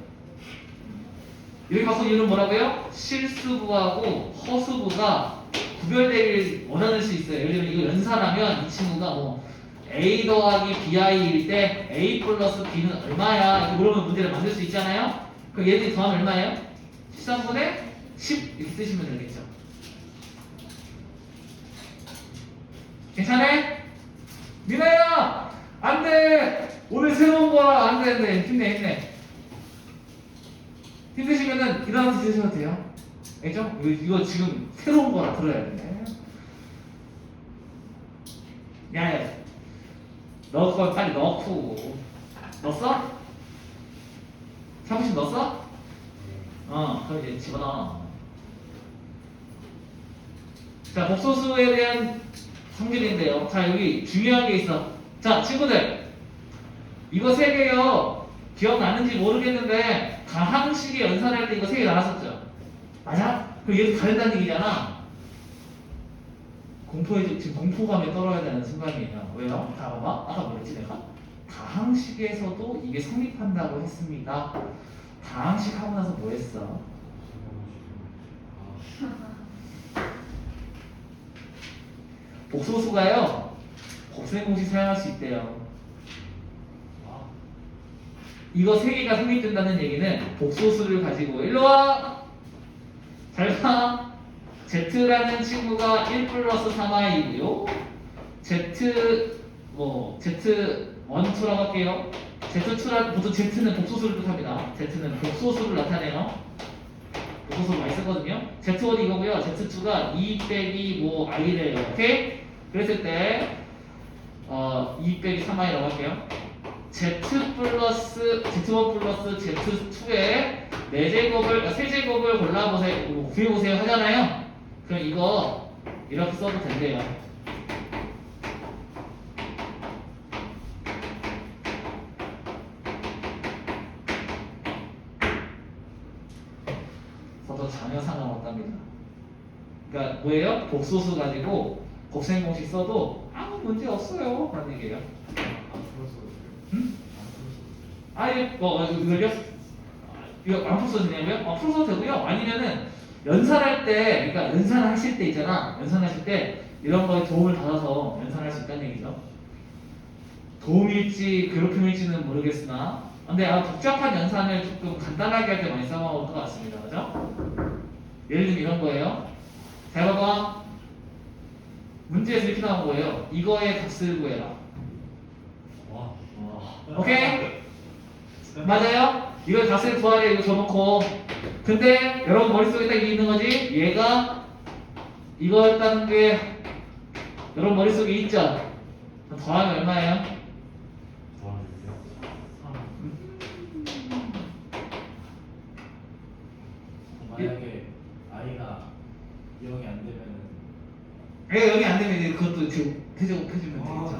Speaker 1: 이렇게 바꾸는 이유는 뭐라고요? 실수부하고 허수부가 구별되길 원하는 수 있어요. 예를 들면 이거 연산하면 이 친구가 a 더하기 bi일 때 a 플러스 b는 얼마야? 이렇게 물어보면 문제를 만들 수 있잖아요. 그럼 얘들이 더하면 얼마예요? 13분의 10 이렇게 쓰시면 되겠죠. 괜찮아? 미나야! 안 돼! 오늘 새로운 거라 안 돼. 힘내. 힘드시면은 일어나서 드셔도 돼요. 알죠? 이거 지금 새로운 거라 들어야 돼. 야, 넣을 걸 빨리 넣고. 넣었어? 사무실 넣었어? 그럼 이제 집어넣어. 자, 복소수에 대한 성질인데요. 자, 여기 중요한 게 있어. 자, 친구들. 이거 세 개요. 기억나는지 모르겠는데, 가항식에 연산할 때 이거 세 개 나왔었죠? 맞아? 그럼 얘도 다 된다는 얘기잖아. 지금 공포감에 떨어야 되는 순간이에요. 왜요? 다 봐봐. 아까 뭐랬지 내가? 다항식에서도 이게 성립한다고 했습니다. 다항식 하고 나서 뭐 했어? 복소수가요. 곱셈 공식 사용할 수 있대요. 이거 세 개가 성립된다는 얘기는 복소수를 가지고 일로 와. 잘 봐. Z라는 친구가 1 플러스 3i이고요. Z Z1, 2라고 할게요. Z2라 보통 Z는 복소수를 뜻합니다. Z는 복소수를 나타내요. 복소수 많이 쓰거든요. Z1 이거고요. Z2가 2 빼기 뭐 i래요. 오케이? 그랬을 때 2 빼기 3i라고 할게요. Z 플러스 Z1 플러스 Z2의 4제곱을 3제곱을 골라보세요. 구해보세요 하잖아요. 그럼 이거 이렇게 써도 된대요. 저도 전혀 상관없답니다. 그러니까 뭐예요? 복소수 가지고 곱셈 공식 써도 아무 문제 없어요. 그런 얘기예요.
Speaker 2: 안 풀었어도 돼요.
Speaker 1: 응?
Speaker 2: 안 풀었어도 돼요.
Speaker 1: 이걸요? 이거 안 풀어도 되냐고요? 풀어도 되고요. 아니면은 연산할 때, 그러니까 연산하실 때 있잖아. 연산하실 때 이런 거에 도움을 받아서 연산할 수 있다는 얘기죠. 도움일지 괴롭힘일지는 모르겠으나, 근데 복잡한 연산을 조금 간단하게 할 때 많이 써먹을 것 같습니다. 그죠? 예를 들면 이런 거예요. 잘 봐봐. 문제에서 이렇게 나온 거예요. 이거의 값을 구해라.
Speaker 2: 와.
Speaker 1: 오케이? 맞아요? 이걸 값을 구하래 이거 줘놓고 근데 여러분 머릿속에 딱 이게 있는 거지? 얘가 이거였다는 게 여러분 머릿속에 있죠? 더하면 얼마예요?
Speaker 2: 도와주세요. 3. 만약에 i가 0이 안 되면은
Speaker 1: 얘가 여기 안 되면 이제 그것도 지금 해주면 되겠죠.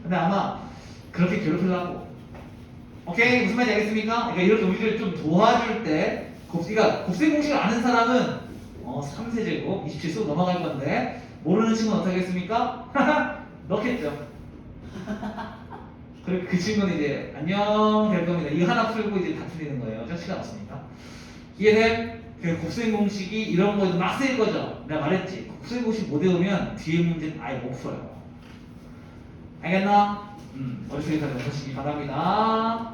Speaker 1: 근데 아마 그렇게 괴롭히려고 오케이? 무슨 말인지 알겠습니까? 그러니까 이렇게 우리를 좀 도와줄 때 곱셈 공식을 아는 사람은 3세제곱 27수 넘어갈 건데 모르는 친구는 어떻게 하겠습니까? 넣겠죠. 그리고 그 친구는 이제 안녕 될 겁니다. 이거 하나 풀고 이제 다 틀리는 거예요. 저 시간 없으니까. 이해돼? 그 곱셈 공식이 이런 거에도 막 쓰일 거죠. 내가 말했지. 곱셈 공식 못 외우면 뒤에 문제는 아예 못 풀어요. 알겠나? 머릿속에 다 넣으시기 바랍니다.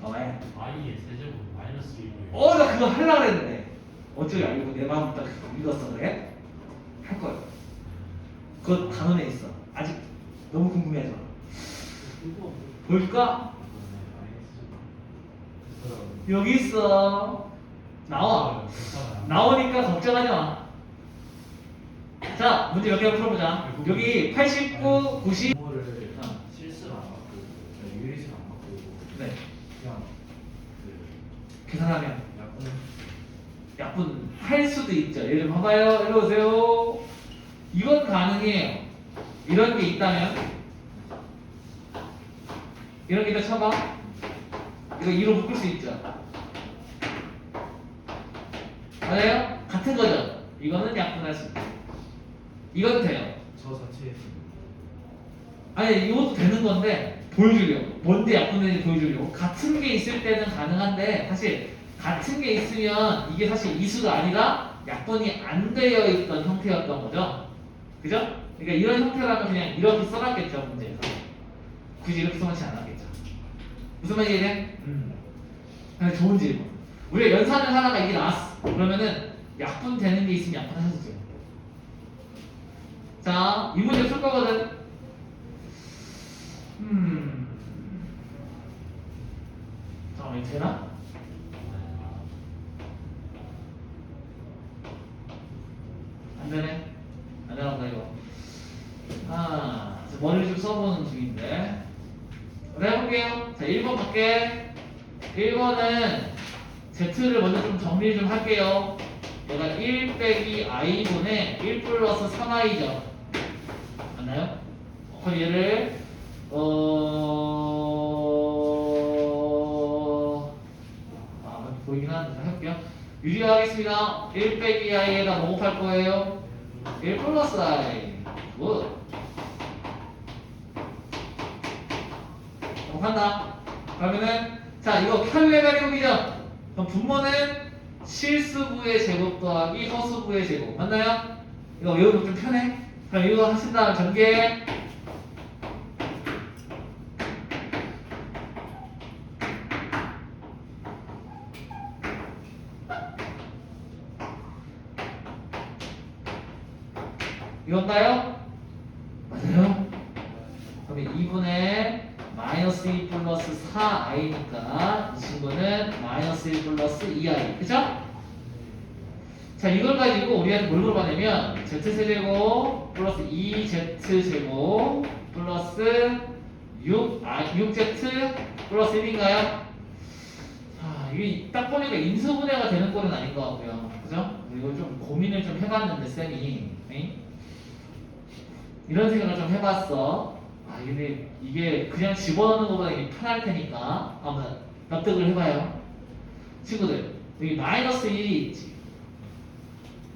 Speaker 1: 왜?
Speaker 2: i의 세제곱 마이너스 1이에요.
Speaker 1: 나 그거 하려고 했는데 어쩌지 알고 내 마음 딱 읽었어. 그래? 할 거야. 그거 단원에 있어. 아직 너무 궁금해하지 마. 보여줄까? 여기 있어. 나와. 나오니까 걱정하지 마. 자, 문제 몇 개 풀어보자. 여기 89, 90.
Speaker 2: 부모를 실수를 안 받고 유리수를 안 받고
Speaker 1: 네.
Speaker 2: 그냥
Speaker 1: 계산하면
Speaker 2: 약분
Speaker 1: 약분 할 수도 있죠. 예를 들면 봐봐요. 일로 오세요. 이건 가능해요. 이런 게 있다면 이런 게 있다 쳐봐. 이거 2로 묶을 수 있죠. 맞아요? 같은 거죠. 이거는 약분할 수 있다. 이건 돼요.
Speaker 2: 저 자체에
Speaker 1: 아니 이것도 되는 건데 보여주려고. 뭔데 약분되는지 보여주려고. 같은 게 있을 때는 가능한데 사실 같은 게 있으면 이게 사실 이수가 아니라 약분이 안 되어 있던 형태였던 거죠. 그죠? 그러니까 이런 형태라면 그냥 이렇게 써놨겠죠 문제에서. 굳이 이렇게 써놓지 않았겠죠. 무슨 말인지 이해돼? 그냥 좋은 질문. 우리가 연산을 하다가 이게 나왔어. 그러면은 약분되는 게 있으면 약분하셔도 돼요. 자, 이 문제 풀 거거든. 잠깐만, 이거 되나? 안 되네. 안 되나 보다, 이거. 머리를 좀 써보는 중인데. 해볼게요. 자, 1번 갈게. 1번은 Z를 먼저 좀 정리 좀 할게요. 얘가 1 빼기 i분의 1 플러스 3i죠. 맞나요? 그럼 얘를 보이긴 하는데 해볼게요. 유리하겠습니다. 1 빼기 i에다 뭐 곱할 거예요? 1 플러스 i. 굿. 한다. 그러면은 자 이거 켤레 가리움이죠. 그럼 분모는 실수부의 제곱 더하기 허수부의 제곱 맞나요? 이거 외우면 좀 편해. 그럼 이거 하신 다음 전개. 이건가요? 맞아요? 그러면 2분의 마이너스 2 플러스 4i니까 이 친구는 마이너스 1 플러스 2i 그죠? 자 이걸 가지고 우리한테 뭘 물어봤냐면 z세제곱 플러스 2z제곱 플러스 6z 플러스 1인가요? 자 이게 딱 보니까 인수분해가 되는 꼴은 아닌 것 같고요 그죠? 이거 좀 고민을 좀 해봤는데 쌤이 이런 생각을 좀 해봤어. 아 근데 이게 그냥 집어넣는 것보다 이게 편할 테니까 한번 납득을 해봐요. 친구들 여기 마이너스 1이 있지.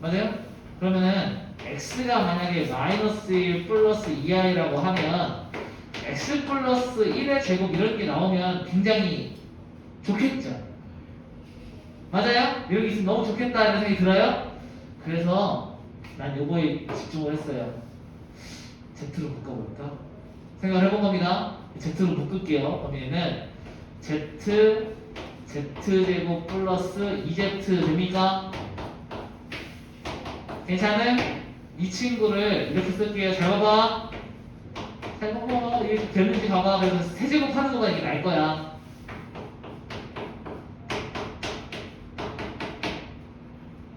Speaker 1: 맞아요? 그러면은 x가 만약에 마이너스 1 플러스 2i라고 하면 x 플러스 1의 제곱 이런 게 나오면 굉장히 좋겠죠. 맞아요? 이렇게 있으면 너무 좋겠다는 생각이 들어요? 그래서 난 요거에 집중을 했어요. Z로 묶어볼까? 생각을 해본 겁니다. Z로 묶을게요. 그럼 얘는 Z제곱 플러스 2Z 됩니까? 괜찮은? 이 친구를 이렇게 쓸게요. 잘 봐봐. 잘 봐봐. 이게 되는지 봐봐. 그래서 세제곱 하는 거가 이게 날 거야.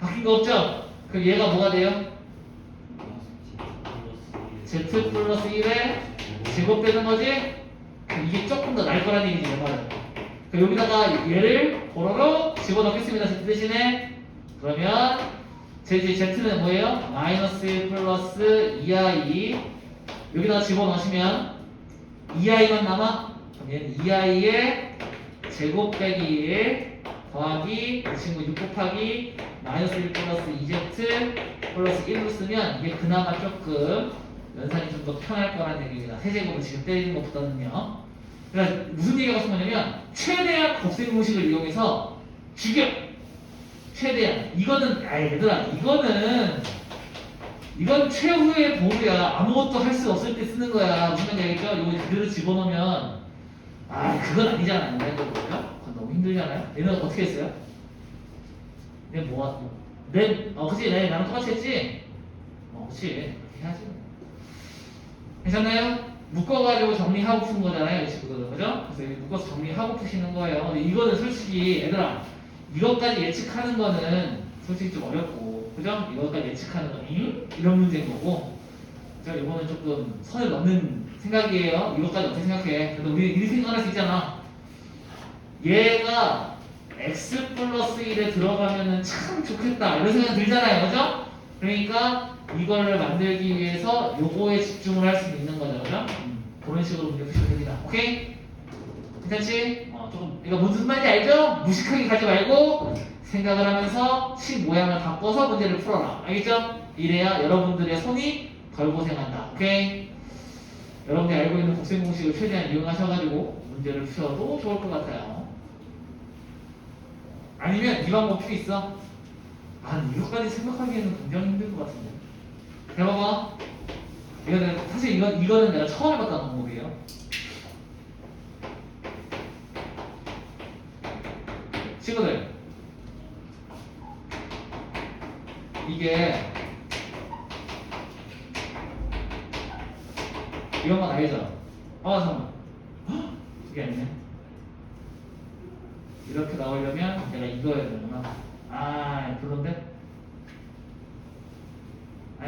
Speaker 1: 바뀐 거 없죠? 그럼 얘가 뭐가 돼요? Z 플러스 1에 제곱되는 거지? 이게 조금 더 날 거라는 얘기지, 내 말은. 여기다가 얘를 보로로 집어넣겠습니다. Z 대신에. 그러면 Z는 뭐예요? 마이너스 1 플러스 2i. 여기다가 집어넣으시면 2i만 남아? 그럼 얘는 2i의 제곱 빼기 1 더하기 이 친구 6 곱하기 마이너스 1 플러스 2z 플러스 1로 쓰면 이게 그나마 조금 연산이 좀 더 편할 거라는 얘기입니다. 세제곱을 지금 때리는 것보다는요. 그러니까 무슨 얘기가 싶으냐면 최대한 곱셈 공식을 이용해서 죽여! 최대한. 이거는 얘들아 이건 최후의 보루야. 아무것도 할 수 없을 때 쓰는 거야. 무슨 얘기죠? 이거 그대로 집어넣으면 그건 아니잖아요. 그건 너무 힘들잖아요. 얘는 어떻게 했어요? 그치 나랑 똑같이 했지? 그치 그렇게 해야지. 괜찮나요? 묶어가지고 정리하고 푸는 거잖아요, 이 친구들은. 그죠? 그래서 여기 묶어서 정리하고 푸시는 거예요. 근데 이거는 솔직히, 얘들아, 이것까지 예측하는 거는 솔직히 좀 어렵고, 그죠? 이것까지 예측하는 거, 이런 문제인 거고, 그죠? 이거는 조금 선을 넘는 생각이에요. 이것까지 어떻게 생각해? 근데 우리 이렇게 생각할 수 있잖아. 얘가 x 플러스 1에 들어가면은 참 좋겠다. 이런 생각 들잖아요. 그죠? 그러니까, 이거를 만들기 위해서 요거에 집중을 할 수 있는 거죠, 그죠? 그런 식으로 문제 푸시면 됩니다. 오케이? 괜찮지? 조금 이거 무슨 말인지 알죠? 무식하게 가지 말고 생각을 하면서 식 모양을 바꿔서 문제를 풀어라. 알겠죠? 이래야 여러분들의 손이 덜 고생한다. 오케이? 여러분들이 알고 있는 곱셈 공식을 최대한 이용하셔가지고 문제를 푸셔도 좋을 것 같아요. 아니면 이 방법 필요 있어? 이것까지 생각하기에는 굉장히 힘들 것 같은데. 해봐봐. 사실 이거는 내가 처음 해봤던 방법이에요. 친구들, 이게 이런 건 알죠? 잠깐만. 이게 아니네. 이렇게 나오려면 내가 이거 해야 되구나. 별론데?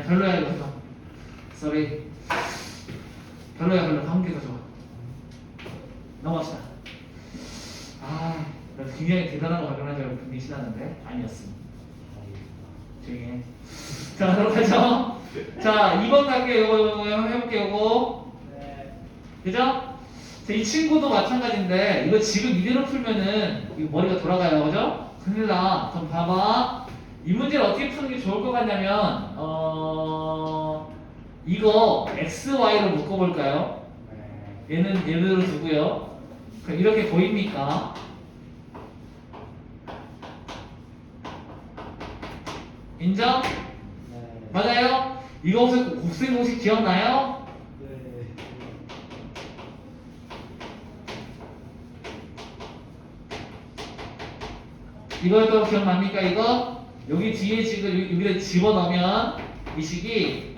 Speaker 1: 별로야 이거. 쏘리. 별로야 별로. 관계가 좋아. 넘어갑시다. 아, 나 굉장히 대단한 거 발견한 줄 알고 굉장히 신났는데 아니었습니다. 조용히 해. 자, 들어가죠. 자, 2번 갈게요. 이거 해볼게요. 이거. 그죠? 자, 이 친구도 마찬가지인데 이거 지금 이대로 풀면은 이거 머리가 돌아가요. 그죠? 큰일 나. 그럼 봐봐. 이 문제를 어떻게 푸는 게 좋을 것 같냐면 이거 x, y로 묶어볼까요? 얘는 얘대로 두고요. 그럼 이렇게 보입니까? 인정? 맞아요? 이거 혹시 곱셈 공식 기억나요? 이거도 기억납니까? 이거? 여기 뒤에 지금 여기다 집어넣으면 이 식이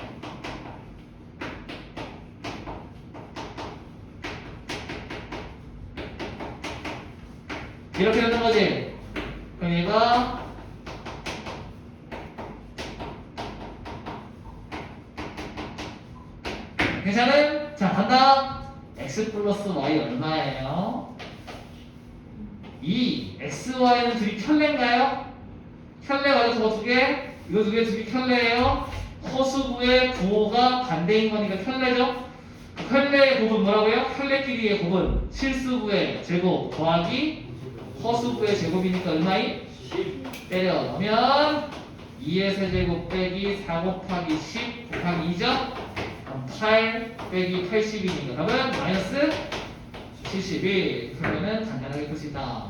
Speaker 1: 이렇게 되는 거지? 그럼 얘가 괜찮은? 자, 간다. x 플러스 y 얼마예요? 이 x, y는 둘이 편례인가요? 편례 가지고 저거 두 개, 이거 두 개 둘이 편례예요. 허수부의 부호가 반대인 거니까 편례죠. 편례의 곱은 뭐라고요? 편례끼리의 곱은 실수부의 제곱 더하기 허수부의 제곱이니까 얼마이? 10 때려 넣으면 2의 세제곱 빼기 4 곱하기 10 곱하기 2죠? 그럼 8 빼기 80이니까 답은 마이너스 72. 그러면은 간단하게 풀 수 있다.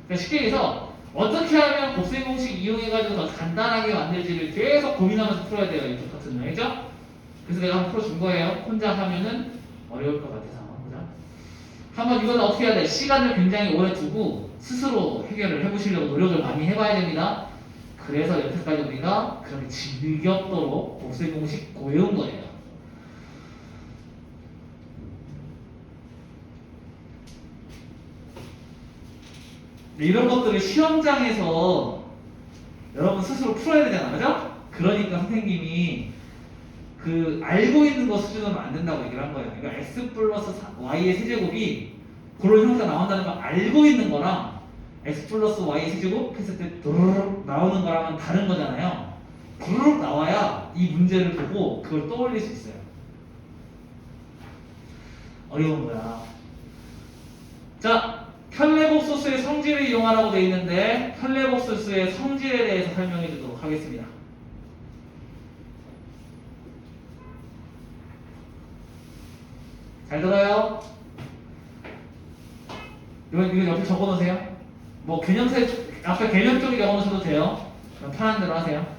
Speaker 1: 그러니까 쉽게 얘기해서 어떻게 하면 곱셈 공식 이용해가지고 더 간단하게 만들지를 계속 고민하면서 풀어야 돼요. 이쪽 같은 경우죠. 그래서 내가 한번 풀어준 거예요. 혼자 하면은 어려울 것 같아서. 그죠? 한번 이건 어떻게 해야 돼? 시간을 굉장히 오래 두고 스스로 해결을 해보시려고 노력을 많이 해봐야 됩니다. 그래서 여태까지 우리가 그렇게 즐겁도록 곱셈 공식 고해온 거예요. 이런 것들을 시험장에서 여러분 스스로 풀어야 되잖아, 그죠? 그러니까 선생님이 그 알고 있는 거 수준으로 안 된다고 얘기를 한 거예요. 그러니까 x 플러스 y의 세제곱이 그런 형태가 나온다는 걸 알고 있는 거랑 x 플러스 y의 세제곱 했을 때 도르륵 나오는 거랑은 다른 거잖아요. 도르륵 나와야 이 문제를 보고 그걸 떠올릴 수 있어요. 어려운 거야. 자, 편례복소수의 성질을 이용하라고 되어 있는데 편례복소수의 성질에 대해서 설명해 주도록 하겠습니다. 잘 들어요? 이거 옆에 적어 놓으세요. 뭐 개념세 앞에 개념 쪽에 적어 놓으셔도 돼요. 그럼 편한 대로 하세요.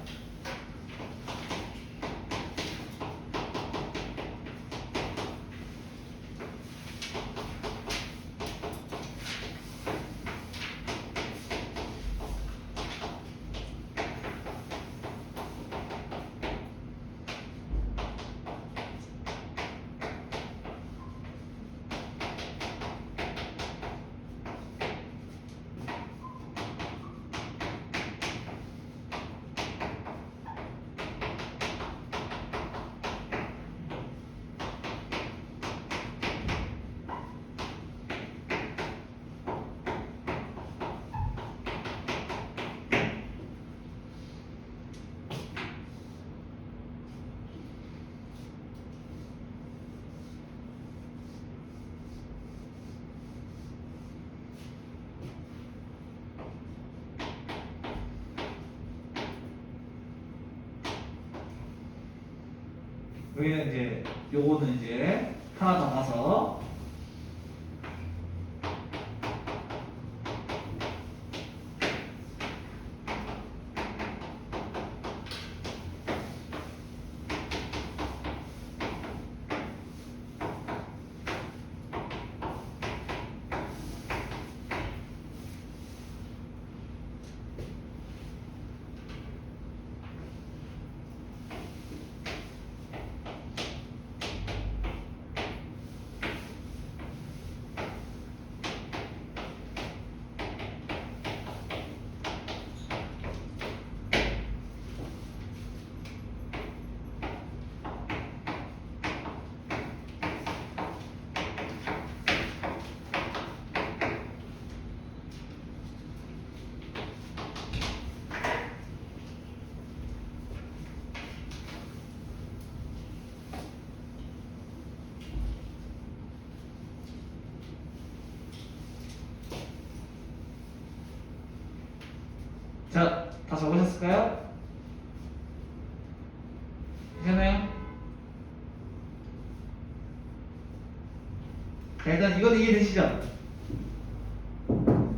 Speaker 1: 여기는 이제 요거는 이제 하나 더 가서 적으셨을까요? 괜찮아요? 자, 일단 이거는 이해되시죠?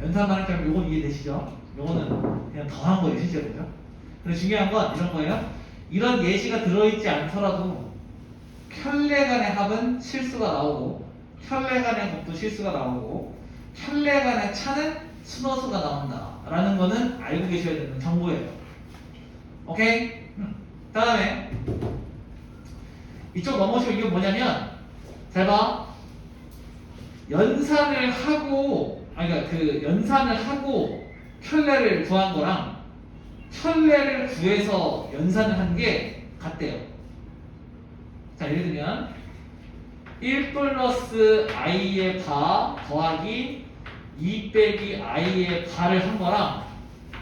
Speaker 1: 연산만큼 요건 이해되시죠? 요거는 그냥 더한 거예요, 실제로. 그죠? 근데 중요한 건 이런 거예요. 이런 예시가 들어있지 않더라도 켤레간의 합은 실수가 나오고 켤레간의 곱도 실수가 나오고 켤레간의 차는 순허수가 나온다 라는 거는 알고 계셔야 되는 정보예요. 오케이? 다음에 이쪽 넘어오시면 이게 뭐냐면 잘 봐. 연산을 하고 그러니까 그 연산을 하고 켤레를 구한 거랑 켤레를 구해서 연산을 한 게 같대요. 자, 예를 들면 1 플러스 i의 바 더하기 2 빼기 i의 바를 한 거랑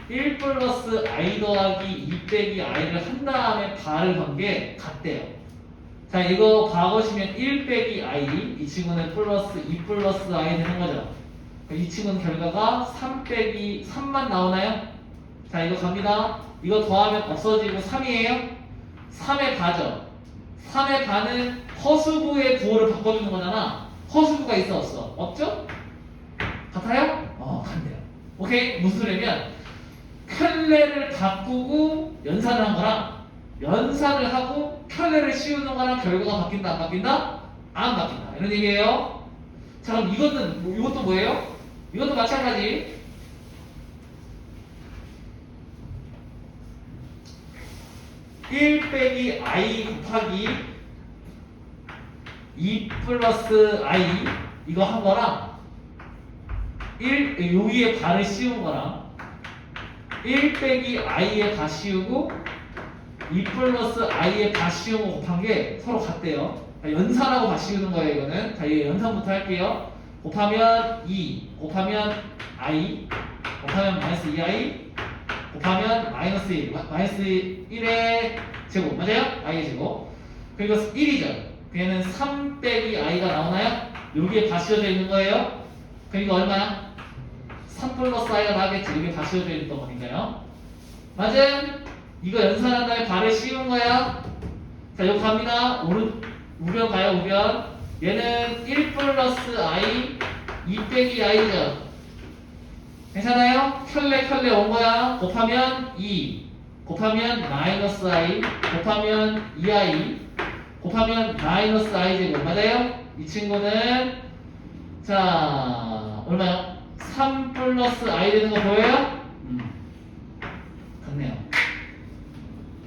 Speaker 1: 1 플러스 i 더하기 2 빼기 i를 한 다음에 바를 건 게 같대요. 자, 이거 바거시면 1 빼기 i, 이 친구는 플러스 2 플러스 i 되는 거죠. 이 친구는 결과가 3 빼기 3만 나오나요? 자, 이거 갑니다. 이거 더하면 없어지고 3이에요. 3의 바죠. 3의 바는 허수부의 부호를 바꿔주는 거잖아. 허수부가 있어 없어? 없죠? 같아요? 같네요. 오케이? 무슨 소리냐면 켤레를 바꾸고 연산을 한 거랑 연산을 하고 켤레를 씌우는 거랑 결과가 바뀐다 안 바뀐다? 안 바뀐다. 이런 얘기예요. 자, 그럼 이것도 뭐예요? 이것도 마찬가지. (1 빼기 i) 곱하기 2 플러스 i 이거 한 거랑 1, 요 위에 바를 씌운 거랑 1 빼기 i에 바 씌우고 2 플러스 i에 바 씌운 거 곱한 게 서로 같대요. 연산하고 바 씌우는 거예요, 이거는. 자, 이거 연산부터 할게요. 곱하면 2, 곱하면 i, 곱하면 마이너스 2i, 곱하면 마이너스 1, 마이너스 1의 제곱, 맞아요? i의 제곱. 그리고 1이죠. 얘는 3 빼기 i가 나오나요? 여기에 바 씌워져 있는 거예요. 그러니까 얼마야? 3 플러스 i가 나겠지. 여기에 바 씌워져 있는 거니까요. 맞음? 이거 연산한 다음에 바를 씌운 거야. 자, 여기 갑니다. 우변 가요, 우변. 얘는 1 플러스 i, 2 빼기 i죠. 괜찮아요? 켤레 온 거야. 곱하면 2, 곱하면 마이너스 i, 곱하면 2i, 곱하면 마이너스 i 제곱. 맞아요? 이 친구는 자, 얼마요? 3 플러스 i 되는 거 보여요? 같네요.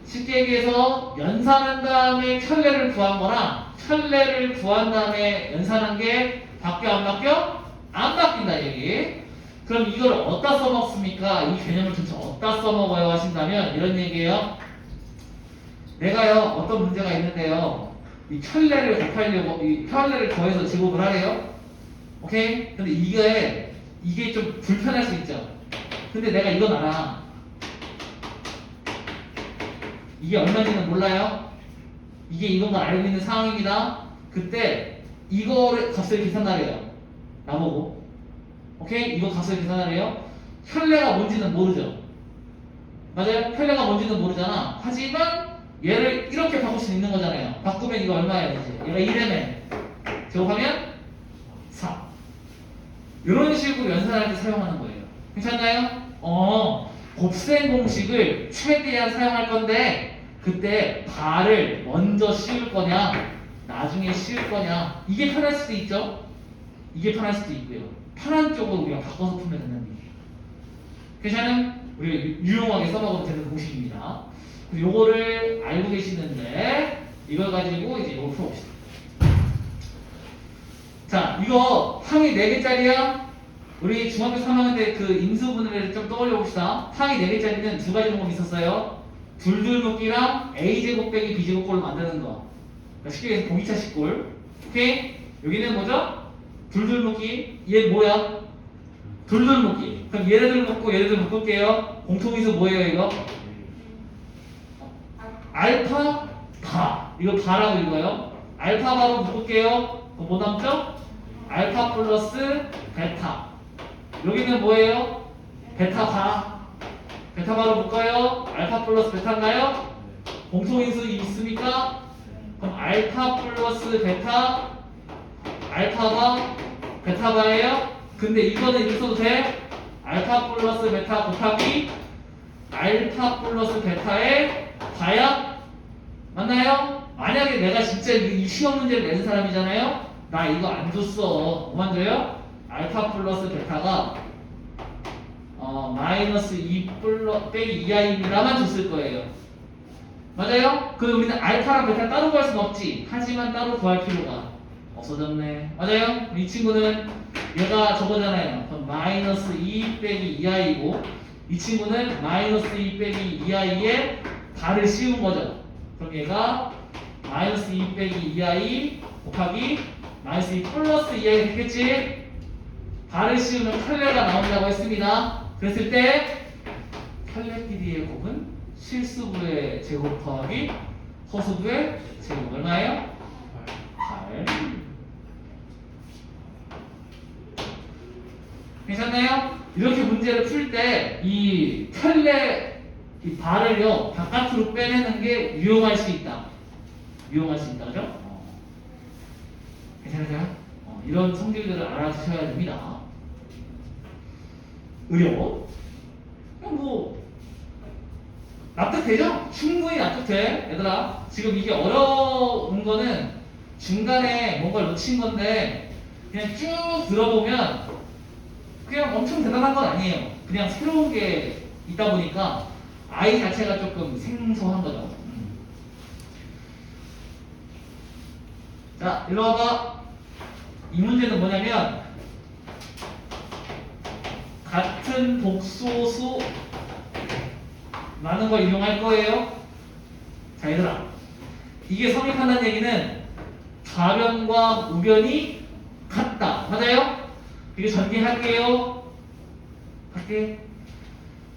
Speaker 1: 쉽게 얘기해서 연산한 다음에 켤레를 구한 거랑 켤레를 구한 다음에 연산한 게 바뀌어 안 바뀌어? 안 바뀐다 얘기. 그럼 이걸 어디다 써먹습니까? 이 개념을 도대체 어디다 써먹어요 하신다면 이런 얘기예요. 내가요 어떤 문제가 있는데요, 이 켤레를 곱하려고 이 켤레를 더해서 제곱을 하래요. 오케이? 근데 이게 좀 불편할 수 있죠. 근데 내가 이건 알아. 이게 얼마인지는 몰라요. 이게 이건 걸 알고 있는 상황입니다. 그때 이거를 값을 계산하래요. 나보고. 오케이? 이거 값을 계산하래요. 켤레가 뭔지는 모르죠. 맞아요? 켤레가 뭔지는 모르잖아. 하지만 얘를 이렇게 바꿀 수 있는 거잖아요. 바꾸면 이거 얼마예요? 이제 얘가 1이면 제곱하면 4. 이런 식으로 연산할 때 사용하는 거예요. 괜찮나요? 곱셈 공식을 최대한 사용할 건데 그때 바를 먼저 씌울 거냐 나중에 씌울 거냐 이게 편할 수도 있죠. 이게 편할 수도 있고요. 편한 쪽으로 우리가 바꿔서 풀면 된다는 얘기예요. 괜찮아요? 우리가 유용하게 써먹어도 되는 공식입니다. 그래서 요거를 알고 계시는데 이걸 가지고 이제 이걸 풀어봅시다. 자, 이거 항이 4개짜리야. 우리 중학교 3학년 때 그 인수분해를 좀 떠올려 봅시다. 항이 4개짜리는 두 가지 방법이 있었어요. 둘둘 묶기랑 a제곱 빼기 b제곱꼴을 만드는 거. 그러니까 쉽게 해서 공기차 식꼴. 오케이? 여기는 뭐죠? 둘둘 묶기. 얘 뭐야? 둘둘 묶기. 그럼 얘네들 묶고 얘네들 묶을게요. 공통인수 뭐예요 이거? 알파 바. 이거 바라고 읽어요. 알파 바로 묶을게요. 그럼 뭐 남죠? 알파 플러스 베타. 여기는 뭐예요? 베타 바. 베타 바로 볼까요? 알파 플러스 베타인가요? 공통인수 있습니까? 그럼 알파 플러스 베타 알파가 베타바예요? 근데 이거는 이렇게 써도 돼? 알파 플러스 베타 곱하기 알파 플러스 베타의 바야? 맞나요? 만약에 내가 진짜 이 시험 문제를 낸 사람이잖아요? 나 이거 안 줬어. 뭐만 줘요? 알파 플러스 베타가 마이너스 2 빼기 2i라만 줬을 거예요. 맞아요? 그럼 우리는 알파랑 베타 따로 구할 수는 없지. 하지만 따로 구할 필요가 없어졌네. 맞아요? 이 친구는 얘가 저거잖아요. 그럼 마이너스 2 빼기 2i고 이 친구는 마이너스 2 빼기 2i에 발을 씌운 거죠. 그럼 얘가 마이너스 2 빼기 2i 곱하기 마이너스 2 플러스 2i 되겠지? 발을 씌우면 칼레가 나온다고 했습니다. 그랬을 때 칼레끼리의 곱은 실수부의 제곱 더하기 허수부의 제곱 얼마예요? 8. 괜찮나요? 이렇게 문제를 풀 때 이 칼레 이 발을요 바깥으로 빼내는 게 유용할 수 있다. 유용할 수 있다, 그죠? 괜찮으세요? 이런 성질들을 알아주셔야 됩니다. 의료. 그냥 뭐 납득되죠? 충분히 납득돼. 얘들아 지금 이게 어려운 거는 중간에 뭔가를 놓친 건데 그냥 쭉 들어보면 그냥 엄청 대단한 건 아니에요. 그냥 새로운 게 있다 보니까 아이 자체가 조금 생소한 거죠. 자, 일로 와봐. 이 문제는 뭐냐면 같은 복소수 많은 걸 이용할 거예요. 자, 얘들아 이게 성립한다는 얘기는 좌변과 우변이 같다. 맞아요? 이게 전개할게요. 할게.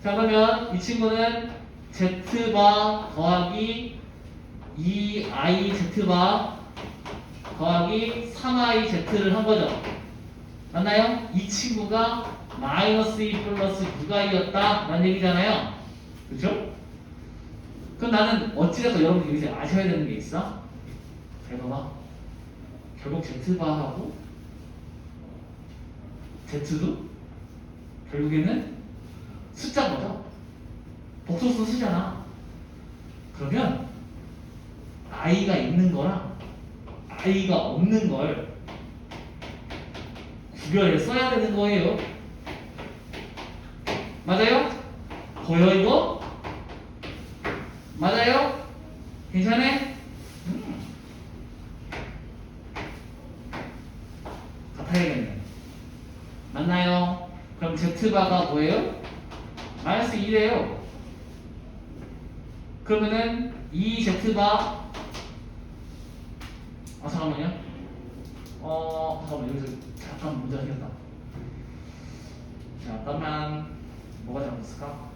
Speaker 1: 자, 그러면 이 친구는 z바 더하기 2i z바 더하기 3i z를 한 거죠. 맞나요? 이 친구가 마이너스 2 플러스 6i였다 라는 얘기잖아요. 그렇죠? 그럼 나는 어찌됐건 여러분들 여기서 아셔야 되는 게 있어. 잘 봐봐. 결국 z바하고 z도 결국에는 숫자 거죠. 복소수 숫자잖아. 그러면 i가 있는 거랑 i가 없는 걸 구별해 써야 되는 거예요. 맞아요? 보여 이거? 맞아요? 괜찮아? 같아야겠네. 맞나요? 그럼 z바가 뭐예요? 마이너스 2래요. 그러면은 2z바 잠깐만요. 잠깐만 여기서 잠깐 문제가 생겼다. 잠깐만 뭐가 잘못했을까?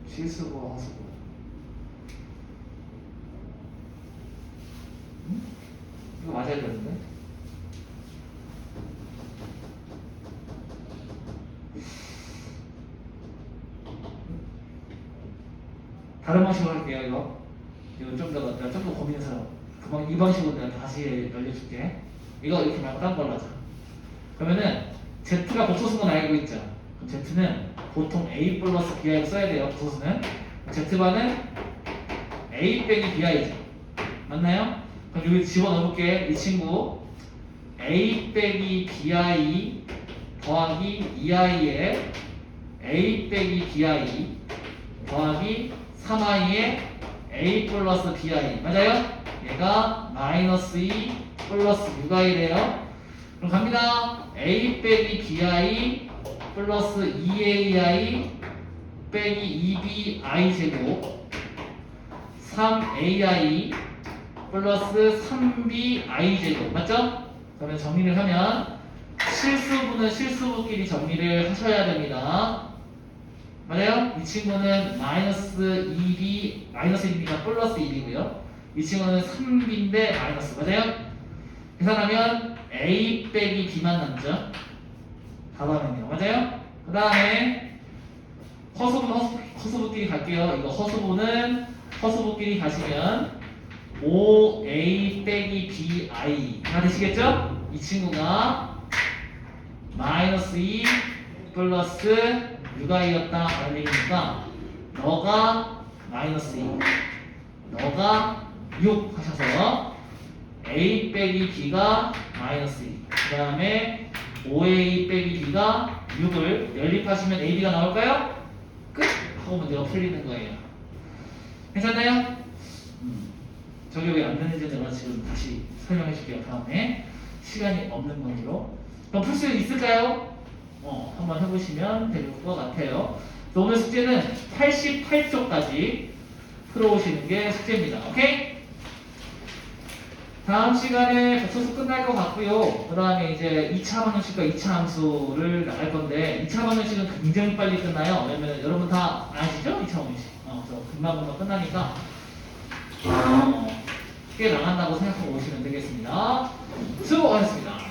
Speaker 1: 실수고 하수고. 이거 맞아야 되는데. 다른 방식으로 할게요. 이거 좀 더 고민해서 이 방식으로 내가 다시 알려줄게. 이거 이렇게 말고 딴 걸로 하자. 그러면은 Z가 복소수인 건 알고 있죠. 그럼 Z는 보통 A 플러스 BI를 써야 돼요. 복소수는 Z바는 A 빼기 BI죠. 맞나요? 그럼 여기 집어넣어볼게. 이 친구 A 빼기 BI 더하기 2i에 A 빼기 BI 더하기 3i에 A 플러스 BI 맞아요? 얘가 마이너스 2 플러스 6i래요. 그럼 갑니다. A 빼기 BI 플러스 2ai 빼기 2bi 제곱 3ai 플러스 3bi 제곱 맞죠? 그러면 정리를 하면 실수분은 실수분끼리 정리를 하셔야 됩니다. 맞아요? 이 친구는 마이너스 2b, 마이너스 1b가 플러스 1이고요. 이 친구는 3b인데 마이너스, 맞아요? 계산하면 a 빼기 b만 남죠. 답하면요, 맞아요? 그 다음에 허수부끼리 갈게요. 이거 허수부끼리 가시면 5a 빼기 bi가 되시겠죠? 이 친구가 마이너스 2 플러스 6i였다 라는 얘기니까 너가 마이너스 2 너가 6 하셔서 a 빼기 b가 마이너스 2 그 다음에 5a 빼기 b가 6을 연립하시면 ab가 나올까요? 끝! 하고 문제가 풀리는 거예요. 괜찮나요? 저게 왜 안 되는지 내가 지금 다시 설명해 줄게요. 다음에 시간이 없는 관계로 그럼 풀 수 있을까요? 한번 해보시면 될 것 같아요. 그래서 오늘 숙제는 88쪽까지 풀어오시는 게 숙제입니다. 오케이? 다음 시간에 수수 끝날 것 같고요. 그 다음에 이제 2차 방정식과 2차 함수를 나갈 건데 2차 방정식은 굉장히 빨리 끝나요. 왜냐면 여러분 다 아시죠? 2차 방정식. 그래서 금방 끝나니까 꽤 나간다고 생각하고 오시면 되겠습니다. 수고하셨습니다.